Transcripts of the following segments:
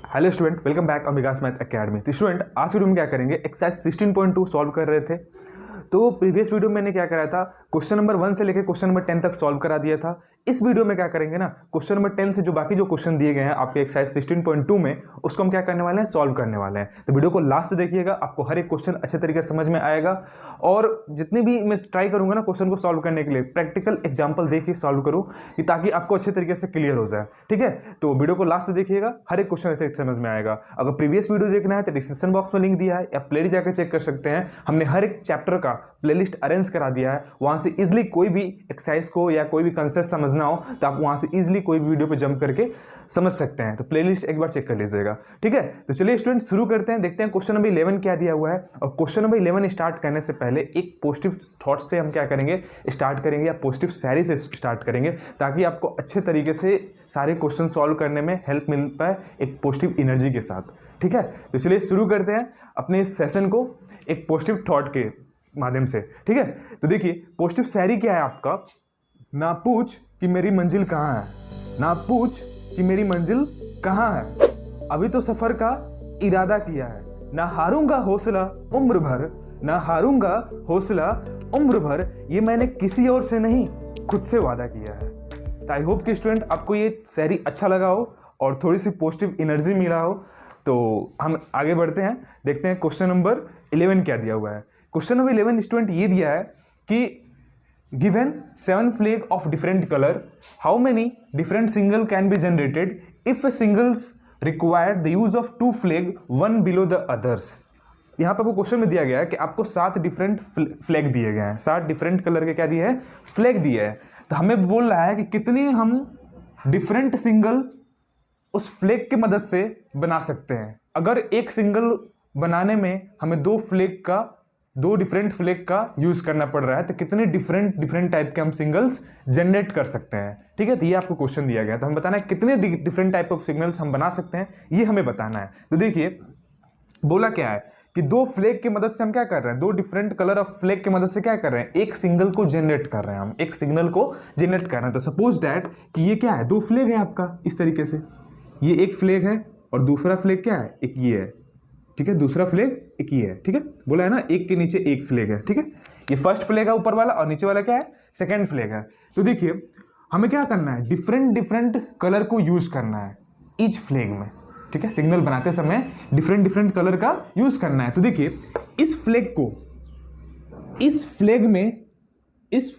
Hello student, welcome back on Vikas math academy. तो student, आज video में क्या करेंगे, एक्सरसाइज 16.2 सॉल्व कर रहे थे। तो प्रीवियस वीडियो में मैंने क्या कराया था, क्वेश्चन नंबर 1 से लेकर क्वेश्चन नंबर 10 तक सॉल्व करा दिया था। इस वीडियो में क्या करेंगे ना, क्वेश्चन नंबर 10 से जो बाकी जो क्वेश्चन दिए गए हैं आपके एक्सरसाइज 16.2 में, उसको हम क्या करने वाले हैं, सॉल्व करने वाले हैं। तो वीडियो को लास्ट देखिएगा, आपको हर एक क्वेश्चन अच्छे तरीके से समझ में आएगा। और जितने भी मैं ट्राई करूंगा ना क्वेश्चन को सॉल्व करने के लिए, प्रैक्टिकल एग्जाम्पल देखिए सॉल्व करूँ कि ताकि आपको अच्छे तरीके से क्लियर हो जाए। ठीक है, तो वीडियो को लास्ट देखिएगा, हर एक क्वेश्चन अच्छे समझ में आएगा। अगर प्रीवियस वीडियो देखना है तो डिस्क्रिप्शन बॉक्स में लिंक दिया है, या प्लेलिस्ट जाकर चेक कर सकते हैं। हमने हर एक चैप्टर का प्लेलिस्ट अरेंज करा दिया है, वहां से इजीली कोई भी एक्सरसाइज को या कोई भी कंसेप्ट समझना हो तो आप वहां से इजीली कोई भी वीडियो पे जंप करके समझ सकते हैं। तो प्लेलिस्ट एक बार चेक कर लीजिएगा। ठीक है, तो चलिए स्टूडेंट शुरू करते हैं, देखते हैं क्वेश्चन नंबर 11 क्या दिया हुआ है। और क्वेश्चन नंबर 11 स्टार्ट करने से पहले एक पॉजिटिव थॉट से हम क्या करेंगे, स्टार्ट करेंगे, या पॉजिटिव शायरी से स्टार्ट करेंगे, ताकि आपको अच्छे तरीके से सारे क्वेश्चन सॉल्व करने में हेल्प मिल पाए एक पॉजिटिव एनर्जी के साथ। ठीक है, तो चलिए शुरू करते हैं अपने इस सेशन को एक पॉजिटिव थॉट के माध्यम से। ठीक है, तो देखिए पॉजिटिव शायरी क्या है आपका, ना पूछ कि मेरी मंजिल कहाँ है, ना पूछ कि मेरी मंजिल कहाँ है, अभी तो सफर का इरादा किया है, ना हारूंगा हौसला उम्र भर, ना हारूंगा हौसला उम्र भर, ये मैंने किसी और से नहीं खुद से वादा किया है। तो आई होप कि स्टूडेंट आपको ये शायरी अच्छा लगा हो और थोड़ी सी पॉजिटिव एनर्जी मिला हो। तो हम आगे बढ़ते हैं, देखते हैं क्वेश्चन नंबर 11 क्या दिया हुआ है। क्वेश्चन नंबर 11 स्टूडेंट ये दिया है कि given 7 flag of different colour, how many different single can be generated if singles require the use of 2 flag one below the others. यहाँ पर आपको क्वेश्चन में दिया गया है कि आपको 7 डिफरेंट फ्लैग दिए गए हैं, 7 डिफरेंट कलर के क्या दिए हैं, फ्लैग दिए हैं। तो हमें बोल रहा है कि कितने हम डिफरेंट सिंगल उस फ्लैग की मदद से बना सकते हैं। अगर एक सिंगल बनाने में हमें 2 डिफरेंट फ्लैग का यूज करना पड़ रहा है, तो कितने डिफरेंट टाइप के हम सिंगल्स जनरेट कर सकते हैं। ठीक है, तो ये आपको क्वेश्चन दिया गया, तो हम बताना है कितने डिफरेंट टाइप ऑफ सिग्नल्स हम बना सकते हैं, ये हमें बताना है। तो देखिए बोला क्या है कि 2 फ्लैग की मदद से हम क्या कर रहे हैं, 2 डिफरेंट कलर ऑफ फ्लैग की मदद से क्या कर रहे हैं, एक सिंगल को जनरेट कर रहे हैं, हम एक सिग्नल को जनरेट कर रहे हैं। तो सपोज दैट कि ये क्या है, 2 फ्लैग है आपका, इस तरीके से ये एक फ्लैग है और दूसरा फ्लैग क्या है, एक ये है। ठीक है, दूसरा फ्लैग एक ये है। ठीक है, बोला है ना एक के नीचे एक फ्लैग है। ठीक है, ये फर्स्ट फ्लैग है ऊपर वाला, और नीचे वाला क्या है, सेकंड फ्लैग है। तो देखिए हमें क्या करना है, डिफरेंट कलर को यूज करना है ईच फ्लैग में। ठीक है, सिग्नल बनाते समय डिफरेंट कलर का यूज करना है। तो देखिए इस फ्लैग को, इस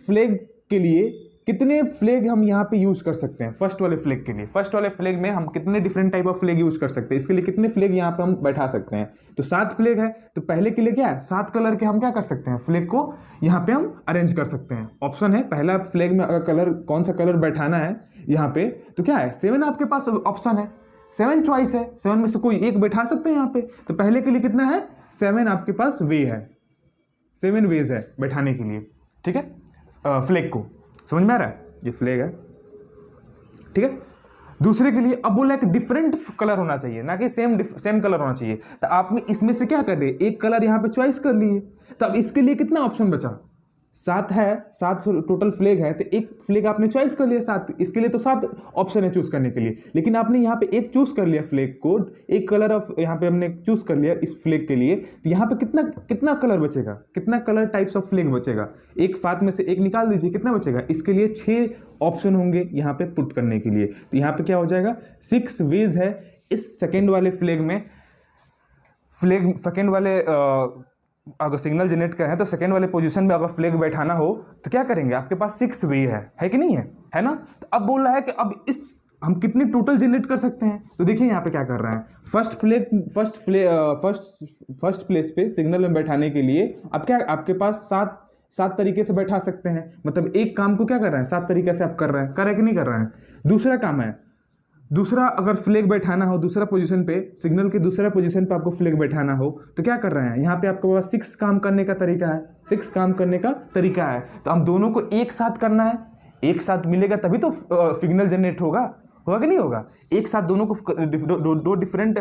फ्लैग के लिए कितने फ्लैग हम यहाँ पे यूज कर सकते हैं। फर्स्ट वाले फ्लैग के लिए, फर्स्ट वाले फ्लैग में हम कितने different type of flag use कर सकते हैं, इसके लिए कितने फ्लैग यहाँ पे हम बैठा सकते हैं। तो 7 फ्लैग है, तो पहले के लिए क्या है, 7 कलर के हम क्या कर सकते हैं, फ्लैग को यहाँ पे हम अरेंज कर सकते हैं। ऑप्शन है, पहला फ्लैग में अगर कलर कौन सा कलर बैठाना है यहाँ पे, तो क्या है 7 आपके पास ऑप्शन है, 7 चॉइस है, 7 में से कोई एक बैठा सकते हैं यहाँ पे। तो पहले के लिए कितना है, 7 आपके पास वे है, 7 वेज है बैठाने के लिए। ठीक है, फ्लैग को समझ में आ रहा है, ये फ्लैग है। ठीक है, दूसरे के लिए अब बोला है कि डिफरेंट कलर होना चाहिए, ना कि सेम कलर होना चाहिए। तो आपने इसमें से क्या कर दिए, एक कलर यहाँ पे चॉइस कर लिए। तो अब इसके लिए कितना ऑप्शन बचा, 7 है, 7 टोटल फ्लैग है, तो एक फ्लैग आपने चॉइस कर लिया 7, इसके लिए तो 7 ऑप्शन है चूज करने के लिए। लेकिन आपने यहाँ पे एक चूज कर लिया फ्लैग को, एक कलर ऑफ यहाँ पे हमने चूज कर लिया इस फ्लैग के लिए। तो यहाँ पे कितना कलर बचेगा, कितना कलर टाइप्स ऑफ फ्लैग बचेगा, एक 7 में से एक निकाल दीजिए, कितना बचेगा। इसके लिए 6 ऑप्शन होंगे यहाँ पे पुट करने के लिए। तो यहाँ पे क्या हो जाएगा, 6 वेज है इस सेकेंड वाले फ्लैग में। सेकेंड वाले अगर सिग्नल जनरेट करें तो सेकेंड वाले पोजीशन में अगर फ्लैग बैठाना हो तो क्या करेंगे, आपके पास 6 वे है कि नहीं है ना। तो अब बोल रहा है कि अब इस हम कितनी टोटल जनरेट कर सकते हैं। तो देखिए यहाँ पे क्या कर रहे हैं, फर्स्ट प्लेस पे सिग्नल में बैठाने के लिए अब क्या आपके पास 7 तरीके से बैठा सकते हैं। मतलब एक काम को क्या कर रहे हैं, 7 तरीके से आप कर रहे हैं कि नहीं कर रहे हैं। दूसरा काम है, दूसरा अगर फ्लैग बैठाना हो, दूसरा पोजीशन पे, सिग्नल के दूसरा पोजीशन पे आपको फ्लैग बैठाना हो तो क्या कर रहे हैं, यहाँ पे आपके पास 6 काम करने का तरीका है, 6 काम करने का तरीका है। तो हम दोनों को एक साथ करना है, एक साथ मिलेगा तभी तो सिग्नल जनरेट होगा कि नहीं होगा। एक साथ दोनों को 2 डिफरेंट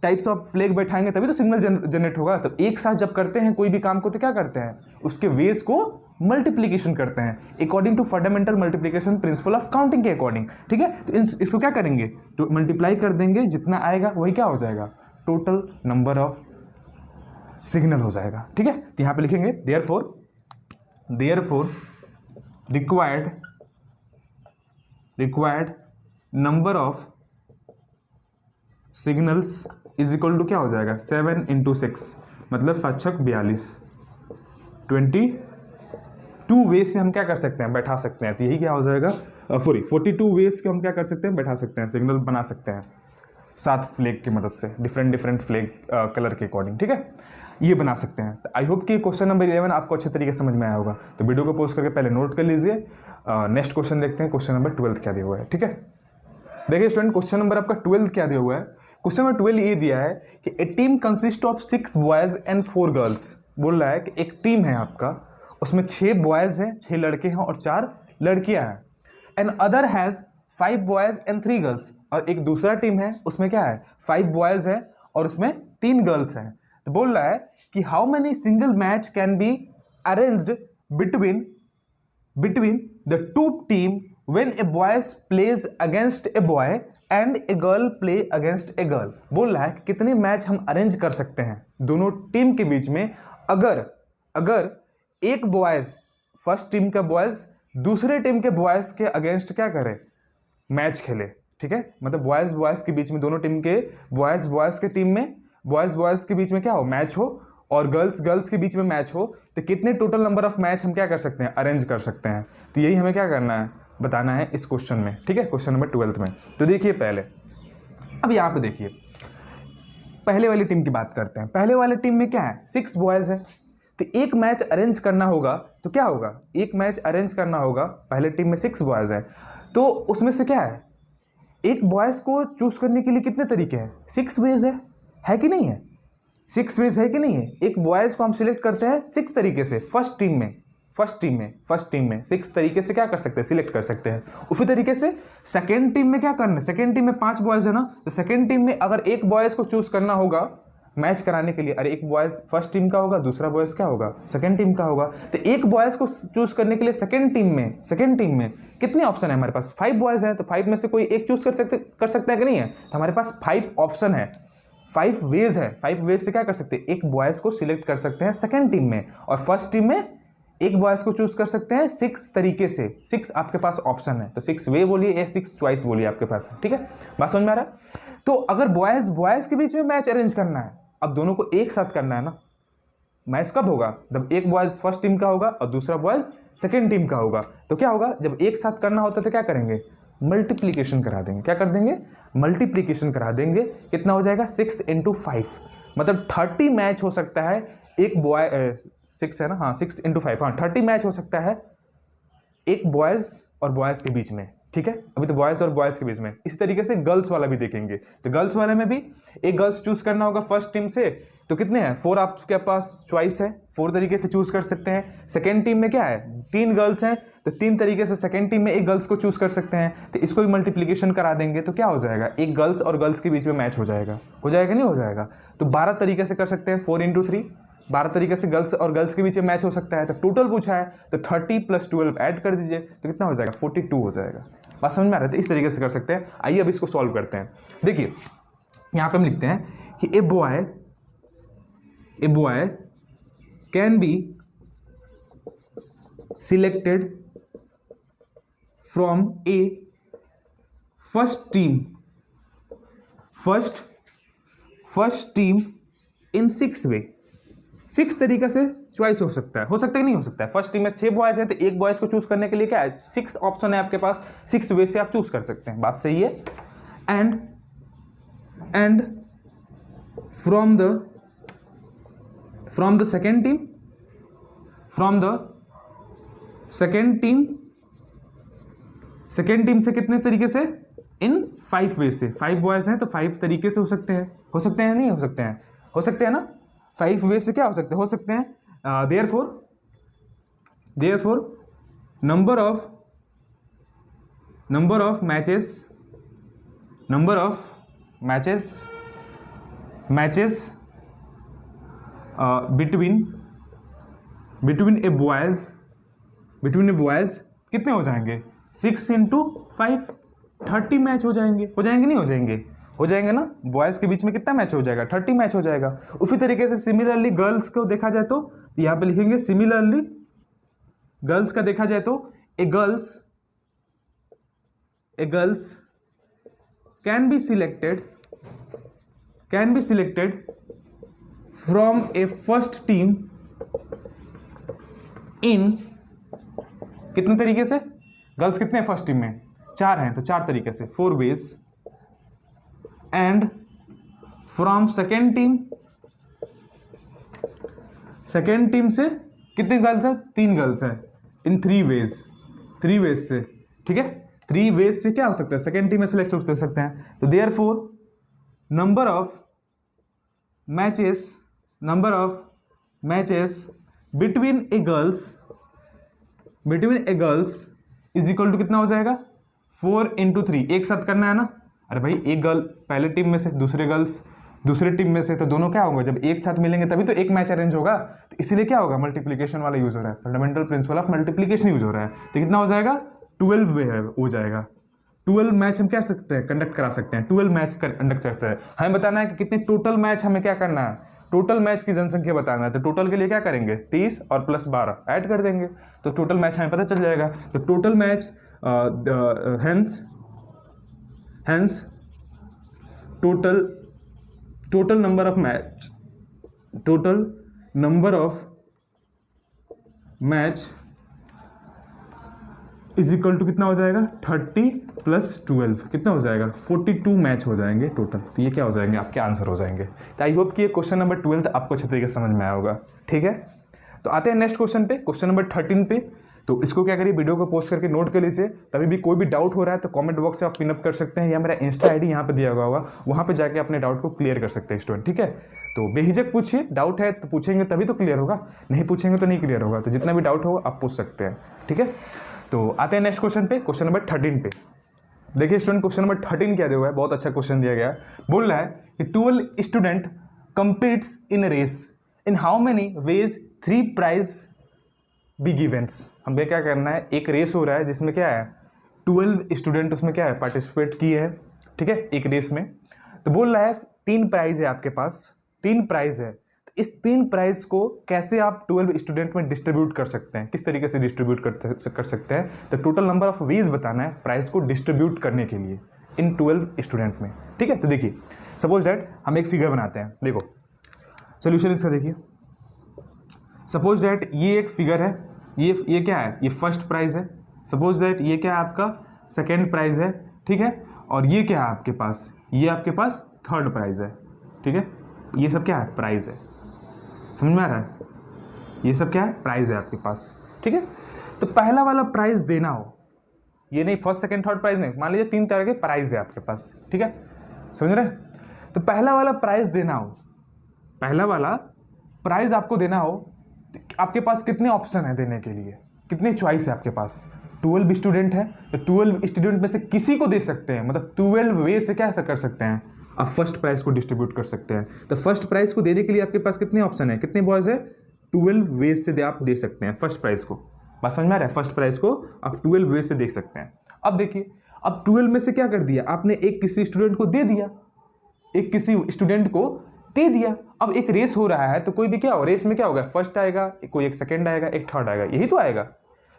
टाइप्स ऑफ फ्लैग बैठाएंगे तभी तो सिग्नल जनरेट होगा। तो एक साथ जब करते हैं कोई भी काम को तो क्या करते हैं, उसके वेज को मल्टीप्लीकेशन करते हैं according to fundamental multiplication principle of counting के अकॉर्डिंग। ठीक है, तो इसको क्या करेंगे, तो मल्टीप्लाई कर देंगे, जितना आएगा वही क्या हो जाएगा, टोटल नंबर ऑफ सिग्नल हो जाएगा। ठीक है, तो यहाँ पे लिखेंगे therefore required number of signals is equal to क्या हो जाएगा, 7 × 6 मतलब 7 × 42, 22 वे से हम क्या कर सकते हैं, बैठा सकते हैं। तो यही क्या हो जाएगा, 42 वेज के हम क्या कर सकते हैं, बैठा सकते हैं, सिग्नल बना सकते हैं 7 फ्लैग की मदद से, डिफरेंट फ्लैग कलर के अकॉर्डिंग। ठीक है, ये बना सकते हैं। तो आई होप कि क्वेश्चन नंबर 11 आपको अच्छे तरीके से समझ में आया होगा। तो वीडियो को पॉज करके पहले नोट कर लीजिए। नेक्स्ट क्वेश्चन देखते हैं, क्वेश्चन नंबर 12 क्या दिया हुआ है। ठीक है, देखिए स्टूडेंट, क्वेश्चन नंबर आपका 12 क्या दिया हुआ है। क्वेश्चन नंबर 12 ये दिया है कि a team consist of 6 boys and 4 girls. बोल रहा है कि एक टीम है आपका, उसमें 6 बॉयज हैं, 6 लड़के हैं और 4 लड़कियां हैं। And other has 5 boys and 3 girls. और एक दूसरा टीम है, उसमें क्या है, 5 बॉयज है और उसमें 3 गर्ल्स हैं। तो बोल रहा है कि how many single match can be arranged between the two team when a boys plays against a boy and a girl play against a girl. बोल रहा है कि कितने मैच हम अरेंज कर सकते हैं दोनों टीम के बीच में, अगर एक बॉयज, फर्स्ट टीम का बॉयज दूसरे टीम के बॉयज के अगेंस्ट क्या करे, मैच खेले। ठीक है, मतलब बॉयज के बीच में, दोनों टीम के बॉयज के टीम में बॉयज के बीच में क्या हो, मैच हो, और गर्ल्स के बीच में मैच हो, तो कितने टोटल नंबर ऑफ मैच हम क्या कर सकते हैं, अरेंज कर सकते हैं। तो यही हमें क्या करना है, बताना है इस क्वेश्चन में। ठीक है, क्वेश्चन नंबर 12 में। तो देखिए पहले, अब यहाँ पे देखिए पहले वाली टीम की बात करते हैं। पहले वाले टीम में क्या है, 6 बॉयज है। तो एक मैच अरेंज करना होगा, तो क्या होगा, एक मैच अरेंज करना होगा, पहले टीम में 6 बॉयज है, तो उसमें से क्या है, एक बॉयज को चूज करने के लिए कितने तरीके हैं, 6 वेज है कि नहीं है, 6 वेज है कि नहीं है। एक बॉयज को हम सिलेक्ट करते हैं 6 तरीके से, फर्स्ट टीम में 6 तरीके से क्या कर सकते हैं, सिलेक्ट कर सकते हैं। उसी तरीके से सेकेंड टीम में क्या करना है, सेकेंड टीम में 5 बॉयज है ना, तो सेकेंड टीम में अगर एक बॉयज को चूज करना होगा मैच कराने के लिए, अरे एक बॉयज फर्स्ट टीम का होगा, दूसरा बॉयज क्या होगा, सेकेंड टीम का होगा। तो एक बॉयज को चूज करने के लिए सेकेंड टीम में कितने ऑप्शन है हमारे पास, 5 बॉयज हैं, तो 5 में से कोई एक चूज कर सकते हैं कि नहीं है। तो हमारे पास 5 ऑप्शन है, 5 वेज है, 5 वेज से क्या कर सकते हैं, एक बॉयज को सिलेक्ट कर सकते हैं सेकेंड टीम में, और फर्स्ट टीम में एक बॉयज को चूज कर सकते हैं 6 तरीके से। 6 आपके पास ऑप्शन है, तो 6 वे बोलिए या 6 चॉइस बोलिए आपके पास। ठीक है, बात समझ में आ रहा है। तो अगर बॉयज के बीच में मैच अरेंज करना है, अब दोनों को एक साथ करना है ना, मैच कब होगा, जब एक बॉयज फर्स्ट टीम का होगा और दूसरा बॉयज सेकेंड टीम का होगा। तो क्या होगा, जब एक साथ करना होता है तो क्या करेंगे, मल्टीप्लीकेशन करा देंगे। क्या कर देंगे, मल्टीप्लीकेशन करा देंगे। कितना हो जाएगा, 6 × 5 मतलब 30 मैच हो सकता है। एक बॉय 6 है ना, हाँ 6 × 5, हाँ 30 मैच हो सकता है एक बॉयज और बॉयज के बीच में। ठीक है, अभी तो बॉयज और बॉयज के बीच में। इस तरीके से गर्ल्स वाला भी देखेंगे, तो गर्ल्स वाले में भी एक गर्ल्स चूज करना होगा फर्स्ट टीम से, तो कितने हैं, 4 आपके पास चॉइस है, 4 तरीके से चूज कर सकते हैं। सेकेंड टीम में क्या है, 3 गर्ल्स हैं, तो 3 तरीके से सेकेंड टीम में एक गर्ल्स को चूज कर सकते हैं। तो इसको भी मल्टीप्लीकेशन करा देंगे, तो क्या हो जाएगा, एक गर्ल्स और गर्ल्स के बीच में मैच हो जाएगा नहीं हो जाएगा। तो 12 तरीके से कर सकते हैं, 4 × 3, 12 तरीके से गर्ल्स और गर्ल्स के बीच में मैच हो सकता है। तो टोटल पूछा है, तो 30 + 12 ऐड कर दीजिए, तो कितना हो जाएगा, 42 हो जाएगा। बात समझ में आ रहा है, तो इस तरीके से कर सकते हैं। आइए अब इसको सॉल्व करते हैं। देखिए यहाँ पे हम लिखते हैं कि a boy can be selected from a first team in 6 way. 6 तरीके से चॉइस हो सकता है कि नहीं हो सकता है। फर्स्ट टीम में 6 बॉयज है, तो एक बॉयज को चूज करने के लिए क्या है, 6 ऑप्शन है आपके पास, 6 वे से आप चूज कर सकते हैं। बात सही है। And from the second team से कितने तरीके से, इन 5 वे से। 5 बॉयज हैं तो 5 तरीके से हो सकते हैं नहीं हो सकते हैं, हो सकते हैं ना। 5 वे से क्या हो सकते हैं। Therefore number of matches matches between A boys कितने हो जाएंगे? 6 × 5 30 मैच हो जाएंगे नहीं हो जाएंगे? हो जाएंगे ना। बॉयज़ के बीच में कितना मैच हो जाएगा? 30 मैच हो जाएगा। उसी तरीके से सिमिलरली गर्ल्स को देखा जाए तो यहाँ पे लिखेंगे सिमिलरली गर्ल्स का देखा जाए तो a girls can be selected from a first team in कितने तरीके से? गर्ल्स कितने हैं फर्स्ट टीम में? 4 हैं, तो 4 तरीके से 4 ways। And from second team से कितने गर्ल्स हैं? 3 गर्ल्स हैं इन 3 ways से, ठीक है। 3 ways से क्या हो सकता है? सेकेंड टीम में सिलेक्ट कर सकते हैं। तो therefore number of matches between a girls is equal to कितना हो जाएगा? 4 × 3। एक साथ करना है ना। अरे भाई एक गर्ल पहले टीम में से, दूसरे गर्ल्स दूसरे टीम में से, तो दोनों क्या होगा? जब एक साथ मिलेंगे तभी तो एक मैच अरेंज होगा। तो इसीलिए क्या होगा? मल्टीप्लिकेशन वाला यूज हो रहा है, fundamental principle of multiplication use हो रहा है। तो कितना हो जाएगा? 12 वे हो जाएगा। 12 मैच हम क्या सकते हैं? कंडक्ट करा सकते हैं। 12 मैच कंडक्ट करते हैं। हमें बताना है कि कितने टोटल मैच हमें क्या करना है? टोटल मैच की जनसंख्या बताना है। तो टोटल के लिए क्या करेंगे? 30 और प्लस 12 ऐड कर देंगे, तो टोटल मैच हमें पता चल जाएगा। तो total match hence total number of match is equal to कितना हो जाएगा? 30 + 12 कितना हो जाएगा? 42 मैच हो जाएंगे टोटल। तो ये क्या हो जाएंगे? आपके आंसर हो जाएंगे। तो आई होप कि ये क्वेश्चन नंबर 12 आपको अच्छे तरीके से समझ में आया होगा, ठीक है। तो आते हैं नेक्स्ट क्वेश्चन पे, क्वेश्चन नंबर 13 पे। तो इसको क्या करिए, वीडियो को पोस्ट करके नोट कर लीजिए। तभी भी कोई भी डाउट हो रहा है तो कमेंट बॉक्स से आप पिनअप कर सकते हैं, या मेरा इंस्टा आईडी यहाँ पे दिया हुआ होगा, वहाँ पे जाके अपने डाउट को क्लियर कर सकते हैं स्टूडेंट, ठीक है। तो बेहिजक पूछिए, डाउट है तो पूछेंगे तभी तो क्लियर होगा, नहीं पूछेंगे तो नहीं क्लियर होगा। तो जितना भी डाउट होगा आप पूछ सकते हैं, ठीक है। तो आते हैं नेक्स्ट क्वेश्चन पे, क्वेश्चन नंबर 13 पे। देखिए स्टूडेंट, क्वेश्चन नंबर 13 क्या दिया हुआ है? बहुत अच्छा क्वेश्चन दिया गया है। बोल रहा है कि 12 student competes in race, in how many ways 3 prize be givens. हमें क्या करना है? एक रेस हो रहा है जिसमें क्या है? 12 स्टूडेंट उसमें क्या है? पार्टिसिपेट किए हैं, ठीक है, एक रेस में। तो बोल रहा है 3 प्राइज है आपके पास, 3 प्राइज है। तो इस 3 प्राइज को कैसे आप 12 स्टूडेंट में डिस्ट्रीब्यूट कर सकते हैं? किस तरीके से डिस्ट्रीब्यूट कर सकते हैं? तो टोटल नंबर ऑफ वेज बताना है प्राइज को डिस्ट्रीब्यूट करने के लिए इन 12 स्टूडेंट में, ठीक है। तो देखिए सपोज डैट हम एक फिगर बनाते हैं। देखो सोल्यूशन इसका देखिए। सपोज डैट ये एक फिगर है, ये क्या है? ये फर्स्ट प्राइज है। सपोज दैट ये क्या है? आपका सेकेंड प्राइज है, ठीक है। और ये क्या है आपके पास? ये आपके पास थर्ड प्राइज है, ठीक है। ये सब क्या है? प्राइज है। समझ में आ रहा है? ये सब क्या है? प्राइज है आपके पास, ठीक है। तो पहला वाला प्राइज देना हो, ये नहीं फर्स्ट सेकेंड थर्ड प्राइज नहीं, मान लीजिए 3 तरह के प्राइज है आपके पास, ठीक है, समझ रहे। तो पहला वाला प्राइज देना हो, पहला वाला प्राइज आपको देना हो, आपके पास कितने ऑप्शन है देने के लिए? कितने चॉइस है आपके पास? 12 स्टूडेंट है, तो 12 स्टूडेंट में से किसी को दे सकते हैं, मतलब 12 वे से क्या कर सकते हैं? आप फर्स्ट प्राइज को डिस्ट्रीब्यूट कर सकते हैं। तो फर्स्ट प्राइज को देने के लिए आपके पास कितने ऑप्शन है? कितने बॉयज है? 12 वे से आप दे सकते हैं फर्स्ट प्राइज को। बात समझ में आ रहा है? फर्स्ट प्राइज को आप 12 वे से दे सकते हैं। अब देखिए, अब 12 में से क्या कर दिया आपने? एक किसी स्टूडेंट को दे दिया, एक किसी स्टूडेंट को दे दिया। अब एक रेस हो रहा है तो कोई भी क्या हो, रेस में क्या होगा? फर्स्ट आएगा, कोई एक सेकंड आएगा, एक थर्ड आएगा, यही तो आएगा।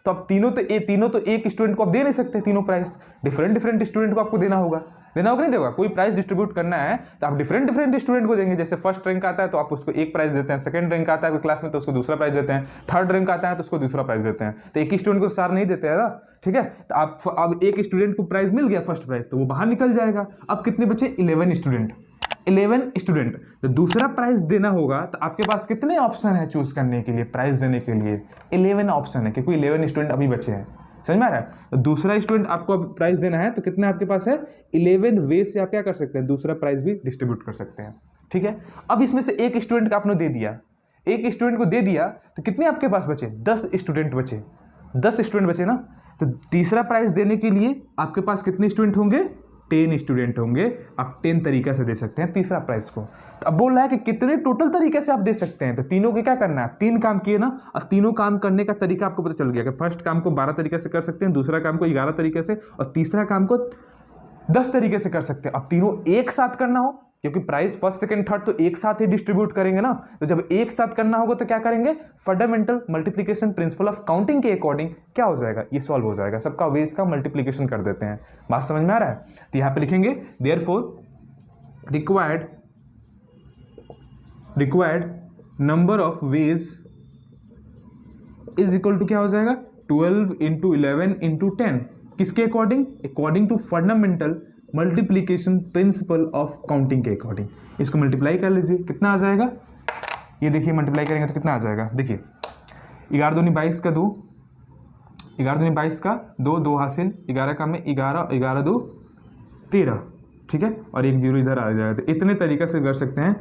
तो अब तीनों तो एक स्टूडेंट को आप दे नहीं सकते, तीनों प्राइस डिफरेंट स्टूडेंट को आपको देना होगा नहीं देगा। कोई प्राइस डिस्ट्रीब्यूट करना है तो आप डिफरेंट स्टूडेंट को देंगे। जैसे फर्स्ट रैंक आता है तो आप उसको एक प्राइस देते हैं, सेकंड रैंक आता है क्लास में तो उसको दूसरा प्राइस देते हैं, थर्ड रैंक आता है तो उसको दूसरा प्राइस देते हैं। तो एक ही स्टूडेंट को 4 नहीं देते हैं ना, ठीक है। तो आप अब एक स्टूडेंट को प्राइस मिल गया फर्स्ट प्राइस, तो वो बाहर निकल जाएगा। अब कितने बचे? 11 स्टूडेंट। तो दूसरा प्राइज देना होगा तो आपके पास कितने ऑप्शन है चूज करने के लिए? प्राइज देने के लिए 11 ऑप्शन है, क्योंकि 11 स्टूडेंट अभी बचे हैं। समझ में आ रहा है? तो दूसरा स्टूडेंट आपको अब प्राइज देना है तो कितना आपके पास है? 11 वे से आप क्या कर सकते हैं? दूसरा प्राइज भी डिस्ट्रीब्यूट कर सकते हैं, ठीक है। अब इसमें से एक स्टूडेंट का आपने दे दिया, एक स्टूडेंट को दे दिया तो कितने आपके पास बचे? 10 स्टूडेंट बचे, 10 स्टूडेंट बचे ना। तो तीसरा प्राइज देने के लिए आपके पास कितने स्टूडेंट होंगे? 10 स्टूडेंट होंगे आप 10 तरीके से दे सकते हैं तीसरा प्राइस को। तो अब बोल रहा है कि कितने टोटल तरीके से आप दे सकते हैं, तो तीनों के क्या करना है, 3 काम किए ना, और तीनों काम करने का तरीका आपको पता चल गया कि फर्स्ट काम को 12 तरीके से कर सकते हैं, दूसरा काम को 11 तरीके से, और तीसरा काम को 10 तरीके से कर सकते हैं। अब तीनों एक साथ करना हो, क्योंकि प्राइस फर्स्ट सेकंड थर्ड तो एक साथ ही डिस्ट्रीब्यूट करेंगे ना, तो जब एक साथ करना होगा तो क्या करेंगे, fundamental multiplication principle of counting के अकॉर्डिंग क्या हो जाएगा, ये सॉल्व हो जाएगा, सबका वेज का मल्टीप्लिकेशन कर देते हैं। बात समझ में आ रहा है? तो यहां पे लिखेंगे therefore required number of ways is equal to क्या हो जाएगा, 12 इंटू 11 इंटू 10, किसके according, according to fundamental multiplication principle of counting के अकॉर्डिंग। इसको मल्टीप्लाई कर लीजिए, कितना आ जाएगा, ये देखिए मल्टीप्लाई करेंगे तो कितना आ जाएगा, देखिए 11 दूनी 22 का 2, 11 दूनी 22 का 2, 2 हासिल, 11 का में 11, 11 2 13, ठीक है, और एक जीरो इधर आ जाएगा। तो इतने तरीके से कर सकते हैं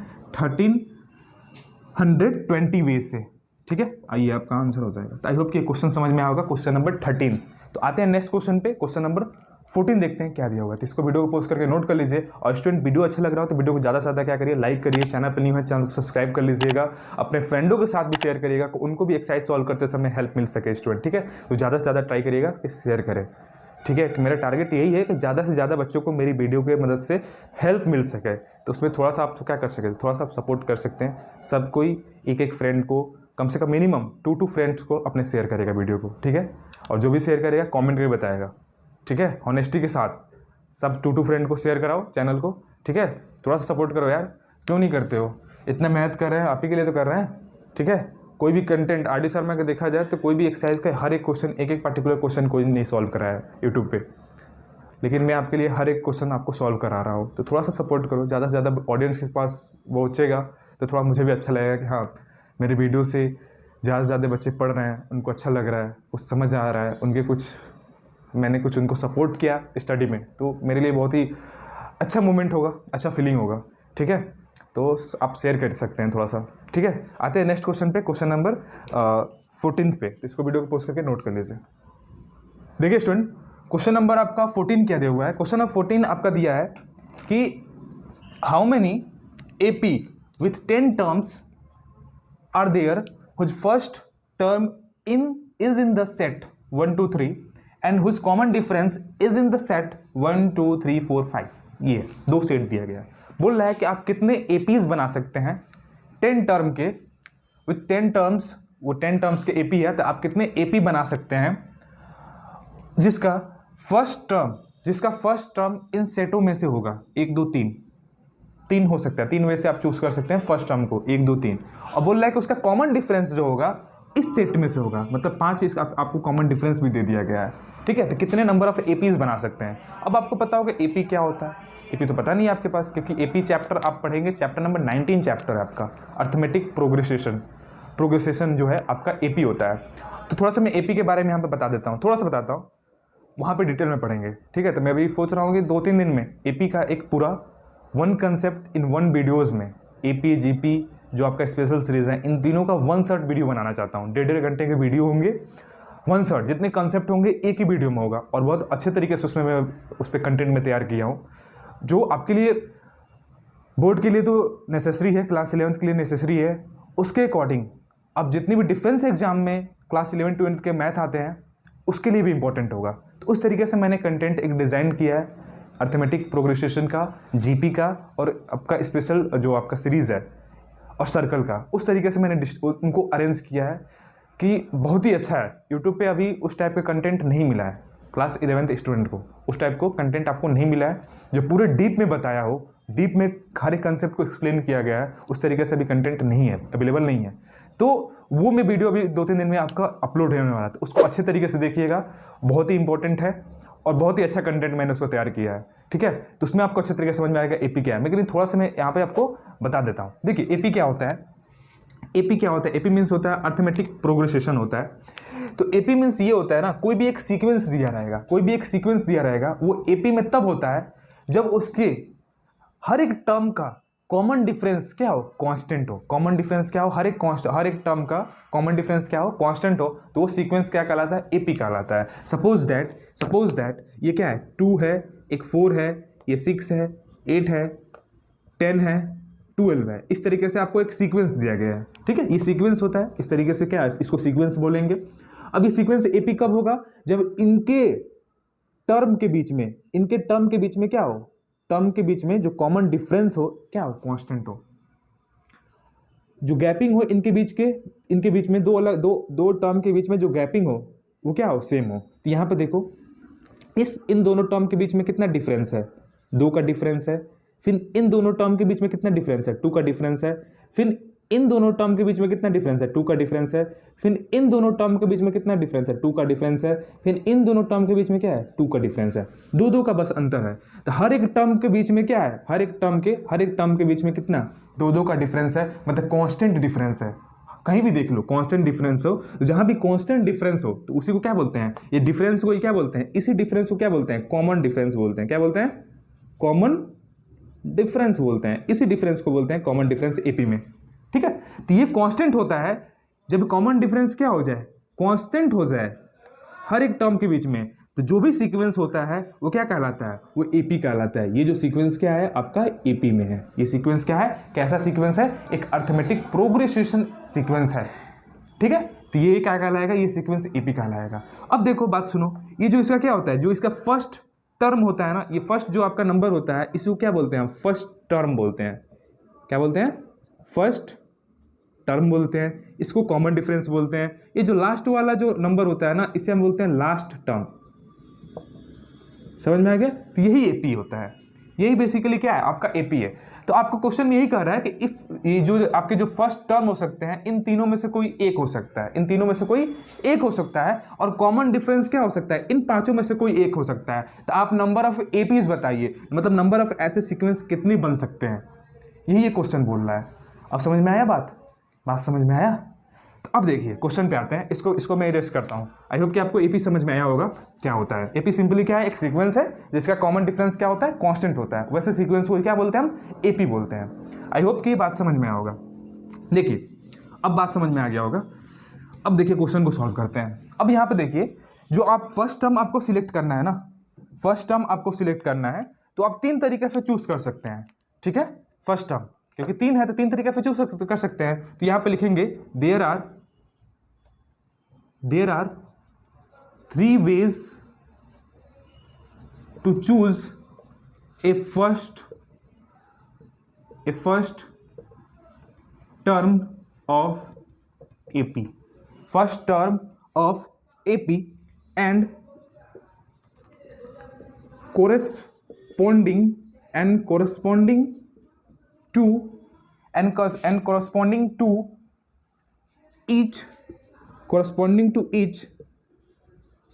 1320 वेज से, ठीक है। आइए आपका आंसर हो जाएगा। तो आई होप कि क्वेश्चन समझ में आएगा, क्वेश्चन नंबर 13। तो आते हैं नेक्स्ट क्वेश्चन पे, क्वेश्चन नंबर 14 देखते हैं क्या दिया होगा। तो इसको वीडियो को पोस्ट करके नोट कर लीजिए, और स्टूडेंट वीडियो अच्छा लग रहा हो तो वीडियो को ज़्यादा से ज़्यादा क्या करिए, लाइक करिए, चैनल पर नहीं है चैनल को सब्सक्राइब कर लीजिएगा, अपने फ्रेंडों के साथ भी शेयर करिएगा, उनको भी एक्सरसाइज सॉल्व करते समय हेल्प मिल सके स्टूडेंट, ठीक है। तो ज़्यादा से ज़्यादा ट्राई करिएगा कि शेयर करें, ठीक है। मेरा टारगेट यही है कि ज़्यादा से ज़्यादा बच्चों को मेरी वीडियो की मदद से हेल्प मिल सके। तो उसमें थोड़ा सा आप तो क्या कर सके, थोड़ा सा आप सपोर्ट कर सकते हैं। सब कोई एक एक फ्रेंड को कम से कम मिनिमम 2 फ्रेंड्स को अपने शेयर करेगा वीडियो को, ठीक है। और जो भी शेयर करेगा कमेंट करके बताएगा, ठीक है, ऑनेस्टी के साथ। सब 2 फ्रेंड को शेयर कराओ चैनल को, ठीक है। थोड़ा सा सपोर्ट करो यार, क्यों नहीं करते हो, इतना मेहनत कर रहे हैं, आप ही के लिए तो कर रहे हैं, ठीक है। कोई भी कंटेंट RD शर्मा का देखा जाए तो कोई भी एक्सरसाइज का हर एक क्वेश्चन, एक एक पर्टिकुलर क्वेश्चन कोई नहीं सॉल्व कराया है यूट्यूब पे, लेकिन मैं आपके लिए हर एक क्वेश्चन आपको सॉल्व करा रहा हूँ। तो थोड़ा सा सपोर्ट करो, ज़्यादा से ज़्यादा ऑडियंस के पास पहुँचेगा तो थोड़ा मुझे भी अच्छा लगेगा कि हाँ मेरे वीडियो से ज़्यादा से ज़्यादा बच्चे पढ़ रहे हैं, उनको अच्छा लग रहा है, कुछ समझ आ रहा है, उनके कुछ मैंने कुछ उनको सपोर्ट किया स्टडी में, तो मेरे लिए बहुत ही अच्छा मोमेंट होगा, अच्छा फीलिंग होगा, ठीक है। तो आप शेयर कर सकते हैं थोड़ा सा, ठीक है। आते हैं नेक्स्ट क्वेश्चन पे, क्वेश्चन नंबर 14 पे। तो इसको वीडियो को पोस्ट करके नोट कर लीजिए। देखिए स्टूडेंट, क्वेश्चन नंबर आपका 14 क्या दिया हुआ है। क्वेश्चन नंबर 14 आपका दिया है कि how many AP with 10 terms are there whose first term is in the set 1 2 3 and whose common difference is in the set 1 2 3 4 5। ये 2 सेट दिया गया। बोल रहा है कि आप कितने APs बना सकते हैं 10 टर्म के, विथ 10 टर्म्स, वो 10 टर्म्स के AP है, तो आप कितने AP बना सकते हैं जिसका फर्स्ट टर्म इन सेटों में से होगा 1 2 3 हो सकता है, 3 में से आप चूज कर सकते हैं फर्स्ट टर्म को 1 2 3। और बोल रहा है कि उसका कॉमन डिफरेंस जो होगा इस सेट में से होगा, मतलब 5 इसका आपको कॉमन डिफरेंस भी दे दिया गया है, ठीक है। तो कितने नंबर ऑफ APs बना सकते हैं। अब आपको पता होगा AP क्या होता है, AP तो पता नहीं है आपके पास, क्योंकि AP चैप्टर आप पढ़ेंगे, चैप्टर नंबर 19 चैप्टर है आपका, अर्थमेटिक प्रोग्रेसेशन जो है आपका AP होता है। तो थोड़ा सा मैं AP के बारे में यहाँ पे बता देता हूँ, थोड़ा सा बताता हूँ, वहाँ पर डिटेल में पढ़ेंगे, ठीक है। तो मैं अभी सोच रहा हूँ कि 2-3 दिन में AP का एक पूरा 1 कंसेप्ट इन 1 वीडियोज़ में, AP GP जो आपका स्पेशल सीरीज़ है, इन तीनों का 1 शॉट वीडियो बनाना चाहता हूँ। 1.5 घंटे के वीडियो होंगे, 1 शॉट, जितने कंसेप्ट होंगे एक ही वीडियो में होगा, और बहुत अच्छे तरीके से उसमें मैं उस पर कंटेंट में तैयार किया हूँ, जो आपके लिए बोर्ड के लिए तो नेसेसरी है, क्लास 11th के लिए नेसेसरी है। उसके अकॉर्डिंग अब जितनी भी डिफेंस एग्जाम में क्लास 11 12th के मैथ आते हैं उसके लिए भी इंपॉर्टेंट होगा। तो उस तरीके से मैंने कंटेंट एक डिज़ाइन किया है, अर्थमेटिक प्रोग्रेसेशन का, GP का, और आपका स्पेशल जो आपका सीरीज़ है और सर्कल का, उस तरीके से मैंने उनको अरेंज किया है कि बहुत ही अच्छा है। यूट्यूब पे अभी उस टाइप का कंटेंट नहीं मिला है क्लास 11th स्टूडेंट को, उस टाइप को कंटेंट आपको नहीं मिला है जो पूरे डीप में बताया हो, डीप में हर एक कंसेप्ट को एक्सप्लेन किया गया है, उस तरीके से अभी कंटेंट नहीं है, अवेलेबल नहीं है। तो वो मैं वीडियो अभी 2-3 दिन में आपका अपलोड होने वाला है, तो उसको अच्छे तरीके से देखिएगा, बहुत ही इंपॉर्टेंट है और बहुत ही अच्छा कंटेंट मैंने उसको तैयार किया है, ठीक है। तो उसमें आपको अच्छे तरीके से समझ में आएगा AP क्या है। लेकिन थोड़ा सा मैं यहाँ पे आपको बता देता हूँ। देखिए AP क्या होता है, AP क्या होता है, AP मीन्स होता है अर्थमेटिक प्रोग्रेसेशन होता है। तो AP मीन्स ये होता है ना, कोई भी एक सीक्वेंस दिया रहेगा, वो AP में तब होता है जब उसके हर एक टर्म का कॉमन डिफरेंस क्या हो, कांस्टेंट हो। कॉमन डिफरेंस क्या हो, हर एक टर्म का कॉमन डिफरेंस क्या हो, कांस्टेंट हो, तो वो सीक्वेंस क्या कहलाता है, AP कहलाता है। सपोज दैट ये क्या है, 2 है, एक 4 है, ये 6 है, 8 है, 10 है, 12 है। इस तरीके से आपको एक सीक्वेंस दिया गया है, ठीक है। ये सीक्वेंस होता है इस तरीके से, क्या है, इसको सीक्वेंस बोलेंगे। अब ये सीक्वेंस एपी कब होगा, जब इनके टर्म के बीच में, इनके टर्म के बीच में क्या हो, टर्म के बीच में जो कॉमन डिफरेंस हो क्या हो, कांस्टेंट हो। जो गैपिंग हो इनके बीच में दो टर्म के बीच में जो गैपिंग हो वो क्या हो, सेम हो। तो यहाँ पे देखो इन दोनों टर्म के बीच में कितना डिफरेंस है, 2 का डिफरेंस है। फिर इन दोनों टर्म के बीच में कितना डिफरेंस है, 2 का डिफरेंस है। फिर इन दोनों टर्म के बीच में कितना डिफरेंस है, 2 का डिफरेंस है। फिर इन दोनों टर्म के बीच में कितना डिफरेंस है, 2 का डिफरेंस है। फिर इन दोनों टर्म के बीच में क्या है, 2 का डिफरेंस है। 2 का बस अंतर है। तो हर एक टर्म के बीच में क्या है, हर एक टर्म के बीच में कितना, 2 का डिफरेंस है, मतलब कांस्टेंट डिफरेंस है। कहीं भी देख लो कांस्टेंट डिफरेंस हो, तो जहां भी कांस्टेंट डिफरेंस हो तो उसी को क्या बोलते हैं, ये डिफरेंस को क्या बोलते हैं, इसी डिफरेंस को क्या बोलते हैं, कॉमन डिफरेंस बोलते हैं। क्या बोलते हैं, कॉमन डिफरेंस बोलते हैं। इसी डिफरेंस को बोलते हैं कॉमन डिफरेंस एपी में, ठीक है। तो ये कांस्टेंट होता है जब कॉमन डिफरेंस क्या हो जाए, कांस्टेंट हो जाए हर एक टर्म के बीच में, तो जो भी सीक्वेंस होता है वो क्या कहलाता है, वो एपी कहलाता है। ये जो सीक्वेंस क्या है आपका एपी में है। ये सीक्वेंस क्या है, कैसा सीक्वेंस है, एक अर्थमेटिक प्रोग्रेशन सीक्वेंस है, ठीक है। तो ये क्या कहलाएगा, ये सीक्वेंस एपी कहलाएगा। अब देखो बात सुनो, ये जो इसका क्या होता है, जो इसका फर्स्ट टर्म होता है ना, ये फर्स्ट जो आपका नंबर होता है इसको क्या बोलते हैं, फर्स्ट टर्म बोलते हैं। क्या बोलते हैं, फर्स्ट टर्म बोलते हैं। इसको कॉमन डिफरेंस बोलते हैं। ये जो लास्ट वाला जो नंबर होता है ना, इसे हम बोलते हैं लास्ट टर्म। समझ में आ गया। तो यही एपी होता है, यही बेसिकली क्या है आपका एपी है। तो आपको क्वेश्चन में यही कह रहा है कि इफ ये जो आपके जो फर्स्ट टर्म हो सकते हैं, इन तीनों में से कोई एक हो सकता है, इन तीनों में से कोई एक हो सकता है। और कॉमन डिफरेंस क्या हो सकता है, इन पांचों में से कोई एक हो सकता है। तो आप नंबर ऑफ एपीज बताइए, मतलब नंबर ऑफ ऐसे सीक्वेंस कितनी बन सकते हैं, यही ये क्वेश्चन बोल रहा है। अब समझ में आया बात समझ में आया। तो अब देखिए क्वेश्चन पे आते हैं। इसको मैं इरेज करता हूँ। आई होप कि आपको एपी समझ में आया होगा क्या होता है। एपी सिंपली क्या है, एक सीक्वेंस है जिसका कॉमन डिफरेंस क्या होता है, कांस्टेंट होता है। वैसे सीक्वेंस को क्या बोलते हैं हम, एपी बोलते हैं। आई होप कि ये बात समझ में आया होगा। देखिए अब बात समझ में आ गया होगा। अब देखिए क्वेश्चन को सॉल्व करते हैं। अब यहाँ पे देखिए, जो आप फर्स्ट टर्म आपको सिलेक्ट करना है ना, फर्स्ट टर्म आपको सिलेक्ट करना है, तो आप 3 तरीके से चूज कर सकते हैं, ठीक है। फर्स्ट टर्म क्योंकि 3 है तो 3 तरीके से चूज कर सकते हैं। तो यहाँ पे लिखेंगे there are 3 ways to choose a first term of AP. First term of AP and corresponding to each